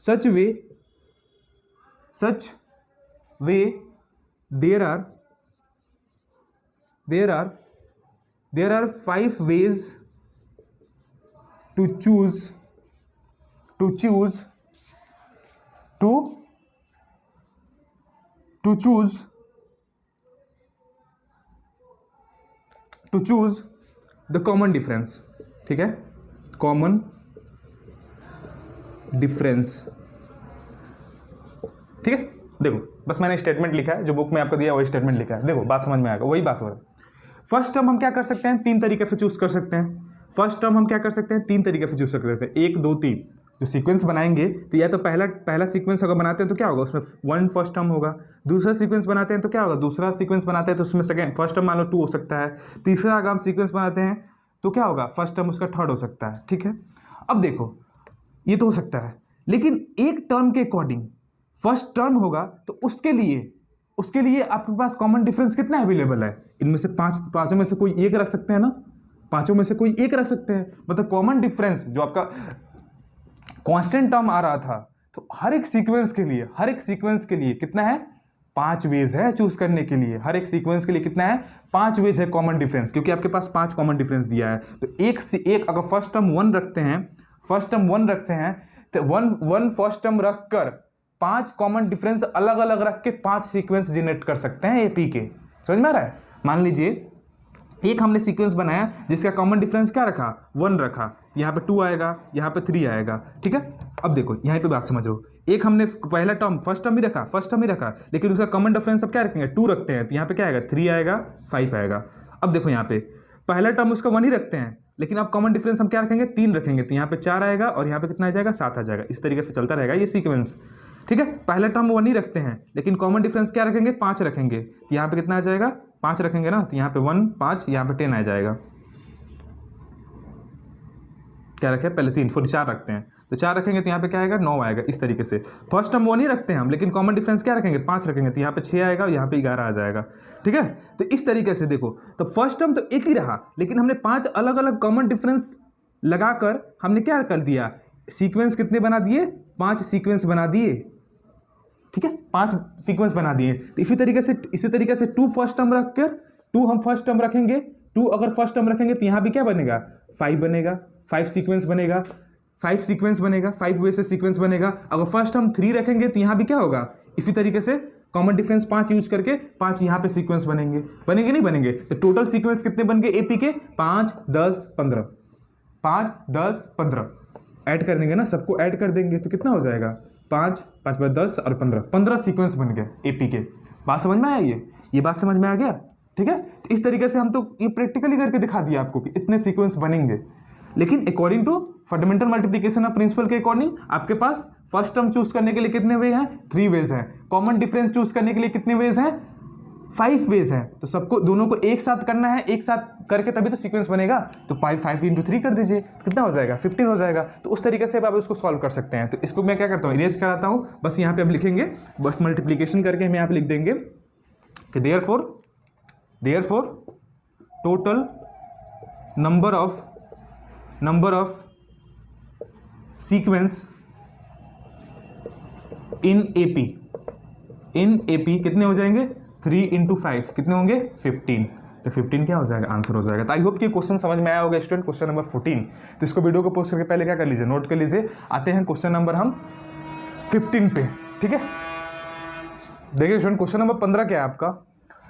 such way there are 5 ways to choose the common difference, ठीक है, common डिफरेंस, ठीक है। देखो बस मैंने स्टेटमेंट लिखा है, जो बुक में आपको दिया वही स्टेटमेंट लिखा है। देखो बात समझ में आएगा, वही बात हो रहा है। फर्स्ट टर्म हम क्या कर सकते हैं, 3 तरीके से चूज कर सकते हैं। फर्स्ट टर्म हम क्या कर सकते हैं, 3 तरीके से चूज कर सकते हैं। 1 2 3 जो सीक्वेंस बनाएंगे, तो या तो पहला सीक्वेंस अगर बनाते हैं तो क्या होगा, उसमें 1 फर्स्ट टर्म होगा। दूसरा सीक्वेंस बनाते हैं तो क्या होगा, दूसरा सीक्वेंस बनाते हैं तो उसमें सेकंड फर्स्ट टर्म मान लो 2 हो सकता है। तीसरा अगर हम सीक्वेंस बनाते हैं तो क्या होगा, फर्स्ट टर्म उसका 3rd हो सकता है, ठीक है। अब देखो ये तो हो सकता है, लेकिन एक टर्म के अकॉर्डिंग फर्स्ट टर्म होगा तो उसके लिए आपके पास कॉमन डिफरेंस कितना अवेलेबल है। इनमें से पांचों में से कोई एक रख सकते हैं ना, पांचों में से कोई एक रख सकते हैं। मतलब कॉमन डिफरेंस जो आपका कांस्टेंट टर्म आ रहा था, तो हर एक सीक्वेंस के लिए कितना है, 5 वेज है चूज करने के लिए। हर एक सीक्वेंस के लिए कितना है, 5 वेज है कॉमन डिफरेंस, क्योंकि आपके पास 5 कॉमन डिफरेंस दिया है। तो एक अगर फर्स्ट टर्म 1 रखते हैं तो 1 फर्स्ट टर्म रखकर 5 कॉमन डिफरेंस अलग अलग रख के 5 सीक्वेंस जनरेट कर सकते हैं एपी के। समझ में आ रहा है। मान लीजिए एक हमने सीक्वेंस बनाया जिसका कॉमन डिफरेंस क्या रखा, 1 रखा, तो यहाँ पे 2 आएगा, यहाँ पे 3 आएगा, ठीक है। अब देखो यहाँ पे बात समझ लो, एक हमने पहला टर्म फर्स्ट टर्म ही रखा, लेकिन उसका कॉमन डिफरेंस अब क्या रखेंगे, 2 रखते हैं, तो यहाँ पे क्या आएगा, 3 आएगा, 5 आएगा। अब देखो यहाँ पे पहला टर्म उसका 1 ही रखते हैं, लेकिन अब कॉमन डिफरेंस हम क्या रखेंगे, 3 रखेंगे, तो यहाँ पे 4 आएगा और यहाँ पे कितना आ जाएगा, 7 आ जाएगा। इस तरीके से चलता रहेगा ये सीक्वेंस, ठीक है। पहला टर्म 1 ही रखते हैं, लेकिन कॉमन डिफरेंस क्या रखेंगे, 5 रखेंगे, तो यहाँ पे कितना आ जाएगा, 5 रखेंगे ना, तो यहाँ पे 1 5, यहाँ पे 10 आ जाएगा। क्या रखे, पहले 3 फिर 4 रखते हैं, तो 4 रखेंगे तो यहाँ पे क्या आएगा, 9 आएगा। इस तरीके से फर्स्ट टर्म 1 ही रखते हैं हम, लेकिन कॉमन डिफरेंस क्या रखेंगे, 5 रखेंगे, तो यहाँ पे 6 आएगा और यहाँ पे 11 आ जाएगा, ठीक है। तो इस तरीके से देखो, तो फर्स्ट टर्म तो एक ही रहा, लेकिन हमने 5 अलग अलग कॉमन डिफरेंस लगाकर हमने क्या कर दिया, सीक्वेंस कितने बना दिए, 5 सीक्वेंस बना दिए, ठीक है, 5 सीक्वेंस बना दिए। तो इसी तरीके से 2 फर्स्ट टर्म रखकर 2 हम फर्स्ट टर्म रखेंगे, 2 अगर फर्स्ट टर्म रखेंगे तो यहाँ भी क्या बनेगा, 5 बनेगा, 5 सीक्वेंस बनेगा, 5 सीक्वेंस बनेगा, 5 वे से सीक्वेंस बनेगा। अगर फर्स्ट हम 3 रखेंगे तो यहाँ भी क्या होगा, इसी तरीके से कॉमन डिफरेंस 5 यूज करके 5 यहाँ पे सीक्वेंस बनेंगे नहीं बनेंगे। तो टोटल सीक्वेंस कितने बन गए एपी के, 5 10 15, 5 10 15 ऐड कर देंगे ना, सबको ऐड कर देंगे तो कितना हो जाएगा, 5 5 10 और 15 सीक्वेंस बन गए एपी के। बात समझ में आया, ये बात समझ में आ गया, ठीक है। तो इस तरीके से हम तो ये प्रैक्टिकली करके दिखा दिया आपको कि इतने सीक्वेंस बनेंगे, लेकिन according to fundamental multiplication of principle के अकॉर्डिंग आपके पास फर्स्ट टर्म चूज करने के लिए कितने वे हैं, 3 वेज हैं। कॉमन डिफरेंस चूज करने के लिए कितने वेज हैं, 5 वेज हैं। तो सबको दोनों को एक साथ करना है, एक साथ करके तभी तो सीक्वेंस बनेगा। तो 5 इंटू 3 कर दीजिए, कितना हो जाएगा, 15 हो जाएगा। तो उस तरीके से आप इसको सॉल्व कर सकते हैं। तो इसको मैं क्या करता हूँ, इरेज कराता हूँ, बस यहाँ पे अब लिखेंगे, बस मल्टीप्लिकेशन करके हम यहाँ पे लिख देंगे कि therefore total number of sequence in AP कितने हो जाएंगे, 3 इंटू 5 कितने होंगे, 15। तो 15 क्या हो जाएगा, आंसर हो जाएगा। तो आई होप कि क्वेश्चन समझ में आया होगा स्टूडेंट, क्वेश्चन नंबर 14। तो इसको वीडियो को पोस्ट करके पहले क्या कर लीजिए, नोट कर लीजिए। आते हैं क्वेश्चन नंबर हम 15 पे, ठीक है। देखिए स्टूडेंट, क्वेश्चन नंबर 15 क्या है आपका,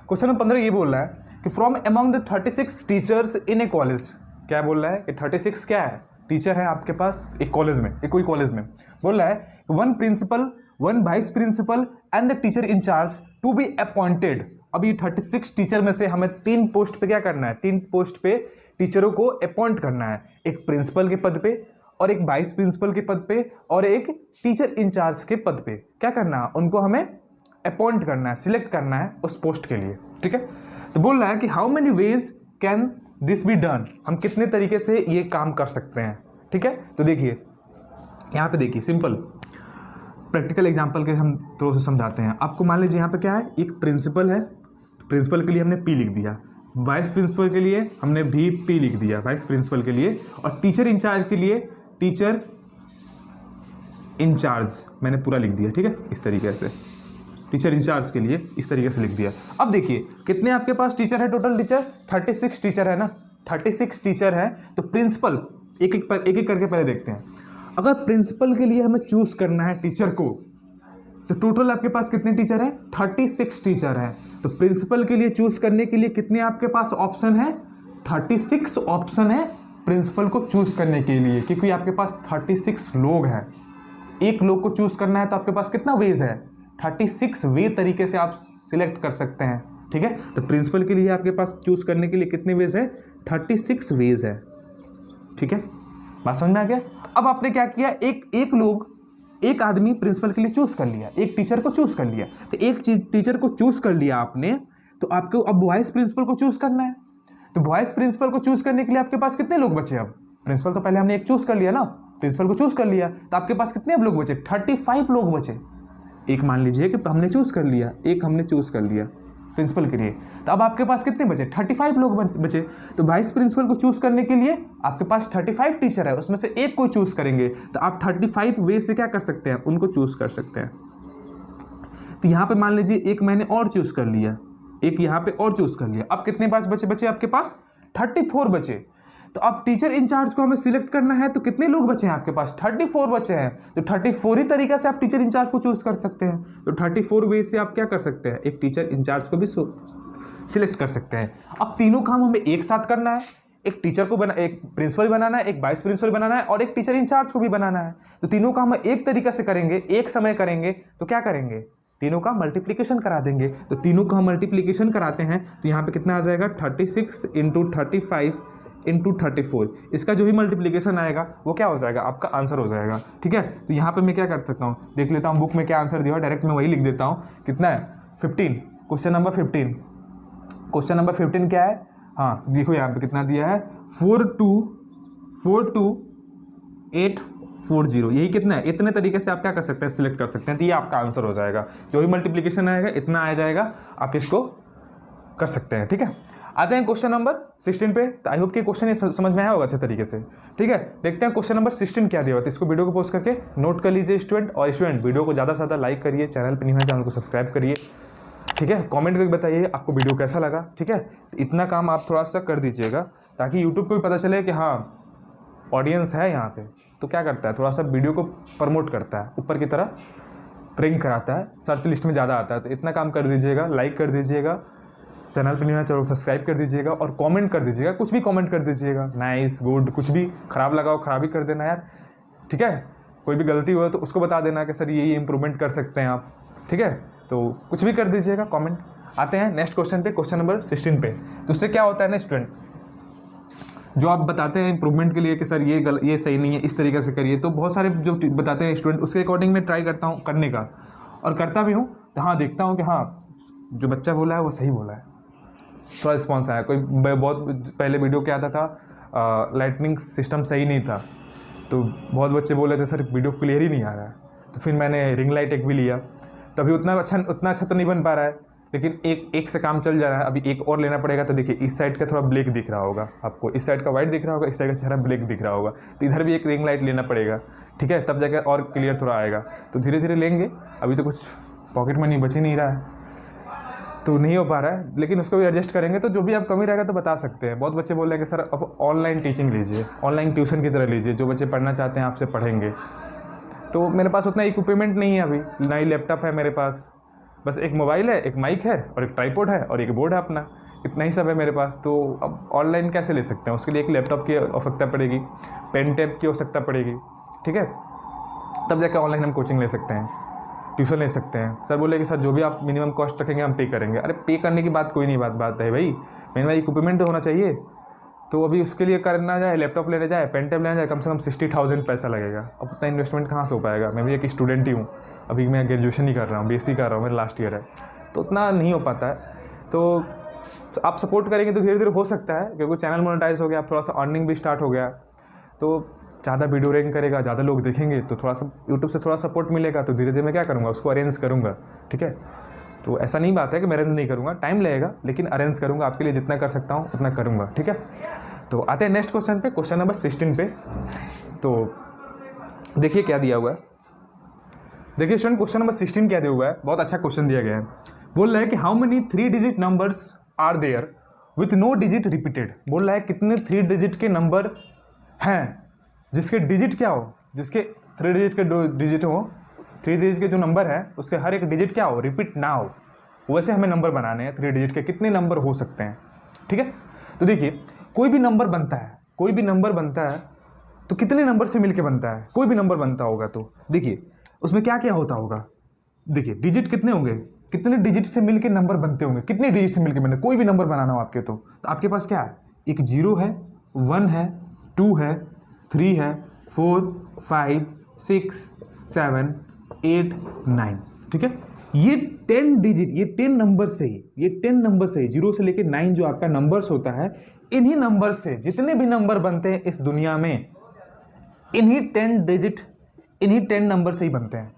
क्वेश्चन नंबर 15 ये बोल रहा है कि from among the 36 teachers in A college, क्या बोल रहा है कि 36 क्या है, टीचर है आपके पास एक कॉलेज में, एक कोई कॉलेज में, बोल रहा है 1 principal 1 vice principal and the teacher incharge to be appointed. अब ये 36 टीचर में से हमें 3 पोस्ट पे क्या करना है, 3 पोस्ट पे टीचरों को अपॉइंट करना है, एक प्रिंसिपल के पद पे और एक वाइस प्रिंसिपल के पद पे और एक टीचर इंचार्ज के पद पे। क्या करना है, उनको हमें अपॉइंट करना है, सिलेक्ट करना है उस पोस्ट के लिए, ठीक है। तो बोल रहा है कि how many ways can this be done, हम कितने तरीके से ये काम कर सकते हैं, ठीक है। तो देखिए यहाँ पे देखिए, सिंपल प्रैक्टिकल एग्जांपल के हम थोड़ा सा समझाते हैं आपको। मान लीजिए यहाँ पे क्या है, एक प्रिंसिपल है, प्रिंसिपल के लिए हमने पी लिख दिया, वाइस प्रिंसिपल के लिए हमने भी पी लिख दिया, वाइस प्रिंसिपल के लिए, और टीचर इंचार्ज के लिए टीचर इंचार्ज मैंने पूरा लिख दिया, ठीक है। इस तरीके से टीचर इंचार्ज के लिए इस तरीके से लिख दिया। अब देखिए कितने आपके पास टीचर है, टोटल टीचर 36 टीचर है ना, 36 टीचर है। तो प्रिंसिपल एक एक करके पहले देखते हैं। अगर प्रिंसिपल के लिए हमें चूज करना है टीचर को, तो टोटल आपके पास कितने टीचर हैं, 36 टीचर हैं। तो प्रिंसिपल के लिए चूज करने के लिए कितने आपके पास ऑप्शन है, 36 ऑप्शन है प्रिंसिपल को चूज करने के लिए, क्योंकि आपके पास 36 लोग हैं। एक लोग को चूज करना है तो आपके पास कितना वेज है, 36 वे तरीके से आप सिलेक्ट कर सकते हैं, ठीक है। तो प्रिंसिपल के लिए आपके पास चूज करने के लिए कितने वेज है, 36 वेज है, ठीक है। बात समझ में आ गया। अब आपने क्या किया, एक आदमी प्रिंसिपल के लिए चूज कर लिया, एक टीचर को चूज कर लिया। तो एक टीचर को चूज कर लिया आपने, तो आपको अब वाइस प्रिंसिपल को चूज करना है। तो वाइस प्रिंसिपल को चूज करने के लिए आपके पास कितने लोग बचे, अब प्रिंसिपल तो पहले हमने एक चूज कर लिया ना, प्रिंसिपल को चूज कर लिया, तो आपके पास कितने अब लोग बचे, 35 लोग बचे। एक मान लीजिए कि हमने चूज कर लिया, एक हमने चूज कर लिया प्रिंसिपल के लिए, तो अब आपके पास कितने बचे, 35 लोग बचे। तो वाइस प्रिंसिपल को चूज करने के लिए आपके पास 35 टीचर है, उसमें से एक को चूज करेंगे, तो आप 35 वे से क्या कर सकते हैं, उनको चूज कर सकते हैं। तो यहाँ पे मान लीजिए एक मैंने और चूज कर लिया, एक यहाँ पे और चूज कर लिया। अब कितने बचे आपके पास, 34 बचे। तो अब टीचर इंचार्ज को हमें सिलेक्ट करना है, तो कितने लोग बचे हैं आपके पास, 34 बचे हैं। तो 34 ही तरीका से आप टीचर इंचार्ज को चूज कर सकते हैं। तो 34 वे से आप क्या कर सकते हैं, एक टीचर इंचार्ज को भी सिलेक्ट कर सकते हैं। अब तीनों काम हमें एक साथ करना है, एक टीचर को एक प्रिंसिपल बनाना है, एक वाइस प्रिंसिपल बनाना है और एक टीचर इंचार्ज को भी बनाना है। तो तीनों काम हम एक तरीके से करेंगे, एक समय करेंगे, तो क्या करेंगे, तीनों का मल्टीप्लिकेशन करा देंगे। तो तीनों का मल्टीप्लिकेशन कराते हैं तो यहाँ पे कितना आ जाएगा 36 × 35 × 34। इसका जो भी मल्टीप्लिकेशन आएगा वो क्या हो जाएगा, आपका आंसर हो जाएगा। ठीक है, तो यहाँ पे मैं क्या कर सकता हूँ, देख लेता हूँ बुक में क्या आंसर दिया है, डायरेक्ट मैं वही लिख देता हूँ। कितना है 15, क्वेश्चन नंबर 15। क्वेश्चन नंबर 15 क्या है, हाँ देखो यहाँ पे कितना दिया है 42840। यही कितना है, इतने तरीके से आप क्या कर सकते हैं, सिलेक्ट कर सकते हैं, तो ये आपका आंसर हो जाएगा। जो भी मल्टीप्लिकेशन आएगा इतना आ जाएगा, आप इसको कर सकते हैं। ठीक है, आते हैं क्वेश्चन नंबर 16 पे। तो आई होप कि क्वेश्चन ये समझ में आया होगा अच्छे तरीके से। ठीक है, देखते हैं क्वेश्चन नंबर 16 क्या दिया हुआ है। इसको वीडियो को पोस्ट करके नोट कर लीजिए स्टूडेंट, और स्टूडेंट वीडियो को ज़्यादा से ज़्यादा लाइक करिए, चैनल पर नहीं है चैनल को सब्सक्राइब करिए। ठीक है, कमेंट करके बताइए आपको वीडियो कैसा लगा। ठीक है, तो इतना काम आप थोड़ा सा कर दीजिएगा ताकि यूट्यूब को भी पता चले कि हाँ ऑडियंस है यहाँ पे। तो क्या करता है, थोड़ा सा वीडियो को प्रमोट करता है, ऊपर की तरह रैंक कराता है, सर्च लिस्ट में ज़्यादा आता है। तो इतना काम कर दीजिएगा, लाइक कर दीजिएगा, चैनल पर नहीं है चलो सब्सक्राइब कर दीजिएगा और कमेंट कर दीजिएगा, कुछ भी कमेंट कर दीजिएगा, नाइस गुड, कुछ भी, खराब लगा हो खराब ही कर देना यार। ठीक है, कोई भी गलती हो तो उसको बता देना कि सर यही इम्प्रूवमेंट कर सकते हैं आप। ठीक है, तो कुछ भी कर दीजिएगा कमेंट। आते हैं नेक्स्ट क्वेश्चन पे, क्वेश्चन नंबर 16 पे। तो उससे क्या होता है ना स्टूडेंट, जो आप बताते हैं इम्प्रूवमेंट के लिए कि सर ये सही नहीं है, इस तरीके से करिए, तो बहुत सारे जो बताते हैं स्टूडेंट उसके अकॉर्डिंग मैं ट्राई करता हूँ करने का, और करता भी हूँ। तो हाँ देखता हूँ कि हाँ जो बच्चा बोला है वो सही बोला है, थोड़ा रिस्पॉन्स आया। कोई बहुत पहले वीडियो क्या आता था, लाइटनिंग सिस्टम सही नहीं था, तो बहुत बच्चे बोले थे सर वीडियो क्लियर ही नहीं आ रहा है। तो फिर मैंने रिंग लाइट एक भी लिया, तभी उतना अच्छा तो नहीं बन पा रहा है, लेकिन एक से काम चल जा रहा है। अभी एक और लेना पड़ेगा। तो देखिए इस साइड का थोड़ा ब्लैक दिख रहा होगा आपको, इस साइड का वाइट दिख रहा होगा, इस साइड का चेहरा ब्लैक दिख रहा होगा, तो इधर भी एक रिंग लाइट लेना पड़ेगा। ठीक है, तब जाकर और क्लियर थोड़ा आएगा। तो धीरे धीरे लेंगे, अभी तो कुछ पॉकेट मनी बच ही नहीं रहा है, तो नहीं हो पा रहा है, लेकिन उसको भी एडजस्ट करेंगे। तो जो भी आप कमी रहेगा तो बता सकते हैं। बहुत बच्चे बोल रहे हैं कि सर अब ऑनलाइन टीचिंग लीजिए, ऑनलाइन ट्यूशन की तरह लीजिए, जो बच्चे पढ़ना चाहते हैं आपसे पढ़ेंगे। तो मेरे पास उतना इक्विपमेंट नहीं है अभी, ना ही लैपटॉप है मेरे पास, बस एक मोबाइल है, एक माइक है और एक ट्राइपॉड है और एक बोर्ड है अपना, इतना ही सब है मेरे पास। तो अब ऑनलाइन कैसे ले सकते हैं, उसके लिए एक लैपटॉप की आवश्यकता पड़ेगी, पेन टैब की आवश्यकता पड़ेगी। ठीक है, तब जाकर ऑनलाइन हम कोचिंग ले सकते हैं, ट्यूशन ले सकते हैं। सर बोले कि सर जो भी आप मिनिमम कॉस्ट रखेंगे हम पे करेंगे। अरे पे करने की बात कोई नहीं, बात है भाई, मेरे पास इक्विपमेंट तो होना चाहिए। तो अभी उसके लिए करना जाए, लैपटॉप लेने जाए, पेन टैब लेना जाए, कम से कम 60,000 पैसा लगेगा। अब उतना इन्वेस्टमेंट कहाँ से हो पाएगा। मैं भी एक स्टूडेंट ही हूँ, अभी मैं ग्रेजुएशन ही कर रहा हूँ, BSc कर रहा हूँ, मेरा लास्ट ईयर है, तो उतना नहीं हो पाता है। तो आप सपोर्ट करेंगे तो धीरे धीरे हो सकता है, क्योंकि चैनल मोनेटाइज हो गया, थोड़ा सा अर्निंग भी स्टार्ट हो गया, तो ज़्यादा वीडियो रैंक करेगा, ज़्यादा लोग देखेंगे, तो थोड़ा सा यूट्यूब से थोड़ा सपोर्ट मिलेगा। तो धीरे धीरे मैं क्या करूँगा, उसको अरेंज करूँगा। ठीक है, तो ऐसा नहीं बात है कि मैं अरेंज नहीं करूँगा, टाइम लगेगा, लेकिन अरेंज करूँगा, आपके लिए जितना कर सकता हूँ उतना करूँगा। ठीक है, तो आते हैं नेक्स्ट क्वेश्चन पे, क्वेश्चन नंबर 16 पे। तो देखिए क्या दिया हुआ है, देखिए स्टूडेंट क्वेश्चन नंबर 16 क्या दिया हुआ है, बहुत अच्छा क्वेश्चन दिया गया है। बोल रहा है कि how many 3 digit numbers are there with no digit repeated. बोल रहा है कितने 3 डिजिट के नंबर हैं जिसके डिजिट क्या हो, जिसके 3 डिजिट के डिजिट हो, 3 डिजिट के जो नंबर है उसके हर एक डिजिट क्या हो, रिपीट ना हो। वैसे हमें नंबर बनाने हैं 3 डिजिट के, कितने नंबर हो सकते हैं। ठीक है, तो देखिए कोई भी नंबर बनता है, कोई भी नंबर बनता है तो कितने नंबर से मिलके बनता है, कोई भी नंबर बनता होगा तो देखिए उसमें क्या क्या होता होगा। देखिए डिजिट कितने होंगे, कितने डिजिट से मिलके नंबर बनते होंगे, कितने डिजिट से मिलके बनते, कोई भी नंबर बनाना हो आपके तो आपके पास क्या है, एक 0 है, 1 है, 2 है, 3 है, 4 5 6 7 8 9। ठीक है, ये 10 डिजिट, ये 10 नंबर से ही, ये 10 नंबर से ही 0 से लेके 9 जो आपका नंबर्स होता है, इन्हीं नंबर से जितने भी नंबर बनते हैं इस दुनिया में, इन्हीं 10 डिजिट, इन्हीं 10 नंबर से ही बनते हैं।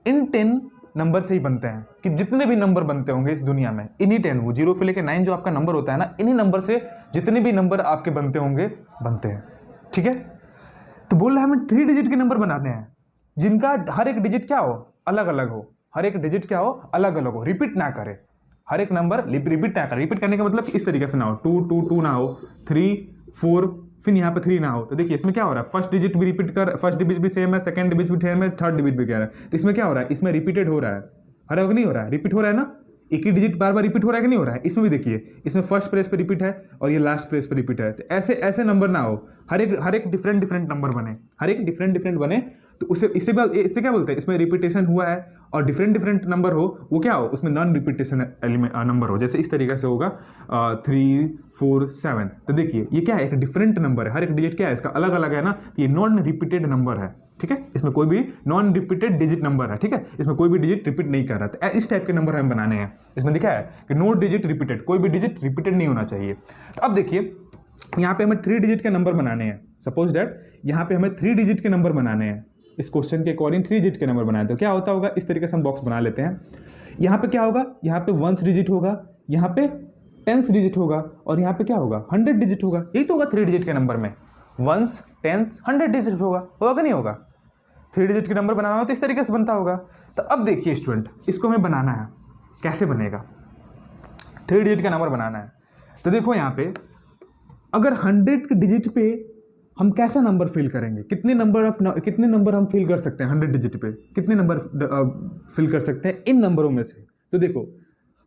इन 10 नंबर से ही बनते हैं कि जितने भी नंबर बनते होंगे इस दुनिया में, इन्हीं 10, वो 0 से लेके 9 जो आपका नंबर होता है ना, इन्हीं नंबर से जितने भी नंबर आपके बनते होंगे बनते हैं। ठीक है, तो बोल रहा है हमें 3 डिजिट के नंबर बनाते हैं जिनका हर एक डिजिट क्या हो, अलग अलग हो, हर एक डिजिट क्या हो, अलग अलग हो, रिपीट ना करे, हर एक नंबर रिपीट ना करे। रिपीट करने का मतलब इस तरीके से ना हो, 2 2 2 ना हो, 3 4 फिर यहाँ पे 3 ना हो। तो देखिए इसमें क्या हो रहा है, फर्स्ट डिजिट भी रिपीट कर, फर्स्ट डिजिट भी सेम है, सेकंड डिजिट भी सेम है, थर्ड डिजिट भी क्या है, तो इसमें क्या हो रहा है, इसमें रिपीटेड हो रहा है, हर एक नहीं हो रहा है, रिपीट हो रहा है ना, एक ही डिजिट बार बार रिपीट हो रहा है कि नहीं हो रहा है। इसमें भी देखिए, इसमें फर्स्ट प्लेस पे रिपीट है और ये लास्ट प्लेस पे रिपीट है। तो ऐसे ऐसे नंबर ना हो, हर एक डिफरेंट डिफरेंट नंबर बने, हर एक डिफरेंट डिफरेंट बने, तो इससे क्या बोलते हैं, इसमें रिपीटेशन हुआ है और डिफरेंट डिफरेंट नंबर हो, वो क्या हो, उसमें नॉन रिपीटेशन एलिमेंट नंबर हो। जैसे इस तरीके से होगा 3 4 7। तो देखिए ये क्या है, एक डिफरेंट नंबर है, हर एक डिजिट क्या है इसका अलग अलग है ना, तो ये नॉन रिपीटेड नंबर है। ठीक है, इसमें कोई भी नॉन रिपीटेड डिजिट नंबर है। ठीक है, इसमें कोई भी डिजिट रिपीट नहीं कर रहा। तो इस टाइप के नंबर हमें बनाने हैं। इसमें दिखा है कि नो डिजिट रिपीटेड, कोई भी डिजिट रिपीटेड नहीं होना चाहिए। तो अब देखिए यहाँ पे हमें 3 डिजिट के नंबर बनाने हैं। सपोज दैट यहाँ पे हमें 3 डिजिट के नंबर बनाने हैं। इस क्वेश्चन के अकॉर्डिंग 3 डिजिट के नंबर बनाए, तो क्या होता होगा, इस तरीके से हम बॉक्स बना लेते हैं। यहाँ पे क्या होगा, यहाँ पे 1 डिजिट होगा, यहाँ पे 10 डिजिट होगा और यहाँ पे क्या होगा, 100 डिजिट होगा। यही तो होगा 3 डिजिट के नंबर में, 1 10 100 डिजिट होगा कि नहीं होगा। 3 डिजिट के नंबर बनाना हो तो इस तरीके से बनता होगा। तो अब देखिए स्टूडेंट, इसको हमें बनाना है, कैसे बनेगा, 3 डिजिट का नंबर बनाना है। तो देखो यहाँ पे अगर 100 के डिजिट पे हम कैसा नंबर फिल करेंगे, कितने नंबर हम फिल कर सकते हैं 100 डिजिट पे, कितने नंबर फिल कर सकते हैं इन नंबरों में से। तो देखो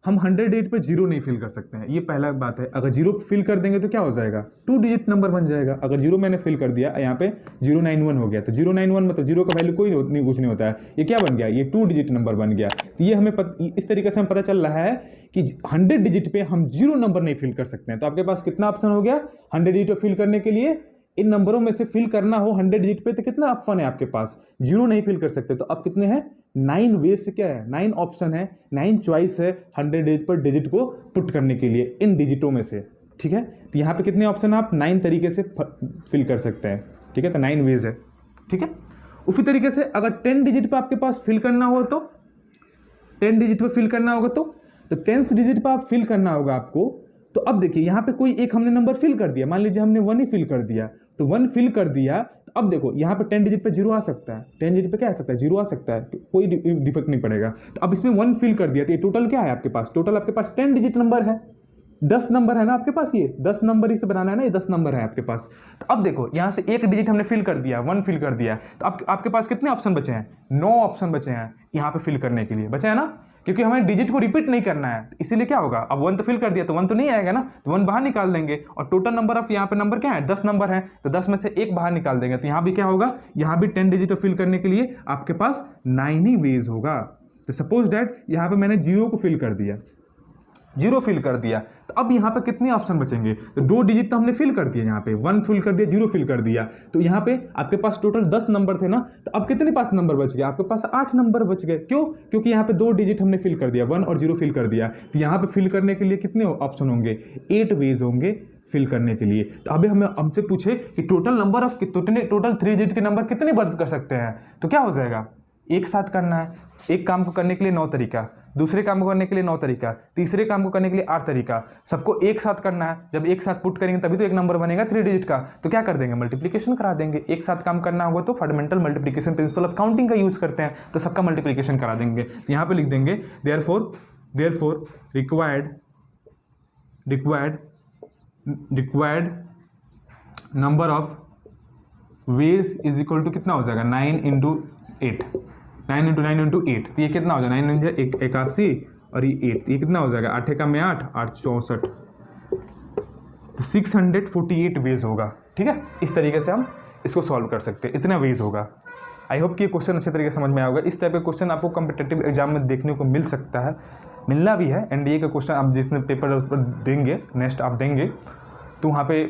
हम 100 डिजिट पे 0 नहीं फिल कर सकते हैं, ये पहला बात है। अगर 0 फिल कर देंगे तो क्या हो जाएगा, 2 डिजिट नंबर बन जाएगा। अगर 0 मैंने फिल कर दिया, यहाँ पे 091 हो गया, तो 091 मतलब 0 का वैल्यू कोई नहीं, कुछ नहीं होता है, ये क्या बन गया, ये 2 डिजिट नंबर बन गया। तो ये हमें इस तरीके से हमें पता चल रहा है कि 100 डिजिट पे हम 0 नंबर नहीं फिल कर सकते हैं। तो आपके पास कितना ऑप्शन हो गया 100 डिजिट फिल करने के लिए, इन नंबरों में से फिल करना हो 100 डिजिट पे, तो कितना ऑप्शन है आपके पास, 0 नहीं फिल कर सकते। तो अब कितने हैं, 9 वेज से क्या है, 9 ऑप्शन है, 9 चॉइस है 100 डिजिट पर डिजिट को पुट करने के लिए इन डिजिटों में से। ठीक है, तो यहाँ पे कितने ऑप्शन आप 9 तरीके से फिल कर सकते हैं। ठीक है, तो 9 वेज है। ठीक है, उसी तरीके से अगर 10 डिजिट पे आपके पास फिल करना हो, तो 10 डिजिट पे फिल करना होगा, तो 10 डिजिट पे आप फिल करना होगा आपको। तो अब देखिए यहाँ पे कोई एक हमने नंबर फिल कर दिया, मान लीजिए हमने 1 ही फिल कर दिया, तो 1 फिल कर दिया। तो अब देखो यहाँ पे 10 डिजिट पे 0 आ सकता है, 10 डिजिट पे क्या आ सकता है, 0 आ सकता है, कोई डिफेक्ट नहीं पड़ेगा। तो अब इसमें 1 फिल कर दिया, तो ये टोटल क्या है आपके पास, टोटल आपके पास 10 डिजिट नंबर है, 10 नंबर है ना आपके पास, ये 10 नंबर ही से बनाना है ना, ये 10 नंबर है आपके पास। तो अब देखो यहाँ से एक डिजिट हमने फिल कर दिया, 1 फिल कर दिया, तो अब आपके पास कितने ऑप्शन बचे हैं, 9 ऑप्शन बचे हैं यहाँ पे फिल करने के लिए, बचे हैं ना, क्योंकि हमें डिजिट को रिपीट नहीं करना है। इसीलिए क्या होगा, अब 1 तो फिल कर दिया तो 1 तो नहीं आएगा ना, तो 1 बाहर निकाल देंगे और टोटल नंबर ऑफ यहाँ पे नंबर क्या है, 10 नंबर है, तो 10 में से 1 बाहर निकाल देंगे। तो यहाँ भी क्या होगा, यहाँ भी 10 डिजिट फिल करने के लिए आपके पास 9 ही वेज होगा। तो सपोज डैट यहाँ पे मैंने 0 को फिल कर दिया, 0 फिल कर दिया, तो अब यहाँ पे कितने ऑप्शन बचेंगे, तो 2 डिजिट तो हमने फिल कर दिया, यहाँ पे 1 फिल कर दिया, 0 फिल कर दिया, तो यहाँ पे आपके पास टोटल 10 नंबर थे ना, तो अब कितने पास नंबर बच गए, आपके पास 8 नंबर बच गए। क्यों, क्योंकि यहाँ पे 2 डिजिट हमने फिल कर दिया, 1 और 0 फिल कर दिया। तो यहाँ पे फिल करने के लिए कितने ऑप्शन होंगे, 8 वेज होंगे फिल करने के लिए। तो अभी हमें हमसे पूछे कि total number of total 3 digit के नंबर कितने बर्थ कर सकते हैं, तो क्या हो जाएगा, एक साथ करना है। एक काम को करने के लिए 9 तरीका, दूसरे काम को करने के लिए 9 तरीका, तीसरे काम को करने के लिए 8 तरीका, सबको एक साथ करना है। जब एक साथ पुट करेंगे तभी तो एक नंबर बनेगा 3 डिजिट का। तो क्या कर देंगे, मल्टीप्लिकेशन करा देंगे। एक साथ काम करना होगा तो fundamental multiplication principle of counting का यूज करते हैं, तो सबका मल्टीप्लिकेशन करा देंगे। तो यहाँ पे लिख देंगे therefore required number of ways is equal to कितना हो जाएगा, 9 इंटू 8, 9 इंटू 9 इंटू 8, तो ये कितना हो जाएगा, 9 इंटू 81 और ये 8, ये कितना हो जाएगा, 8 का में 8, 8 64, तो 648 वेज होगा। ठीक है, इस तरीके से हम इसको सॉल्व कर सकते हैं, इतना वेज होगा। आई होप कि ये क्वेश्चन अच्छे तरीके से समझ में आएगा। इस टाइप के क्वेश्चन आपको कॉम्पिटिटिव एग्जाम में देखने को मिल सकता है, मिलना भी है। एनडीए का क्वेश्चन आप जिसने पेपर उस पर देंगे, नेक्स्ट आप देंगे, तो वहाँ पे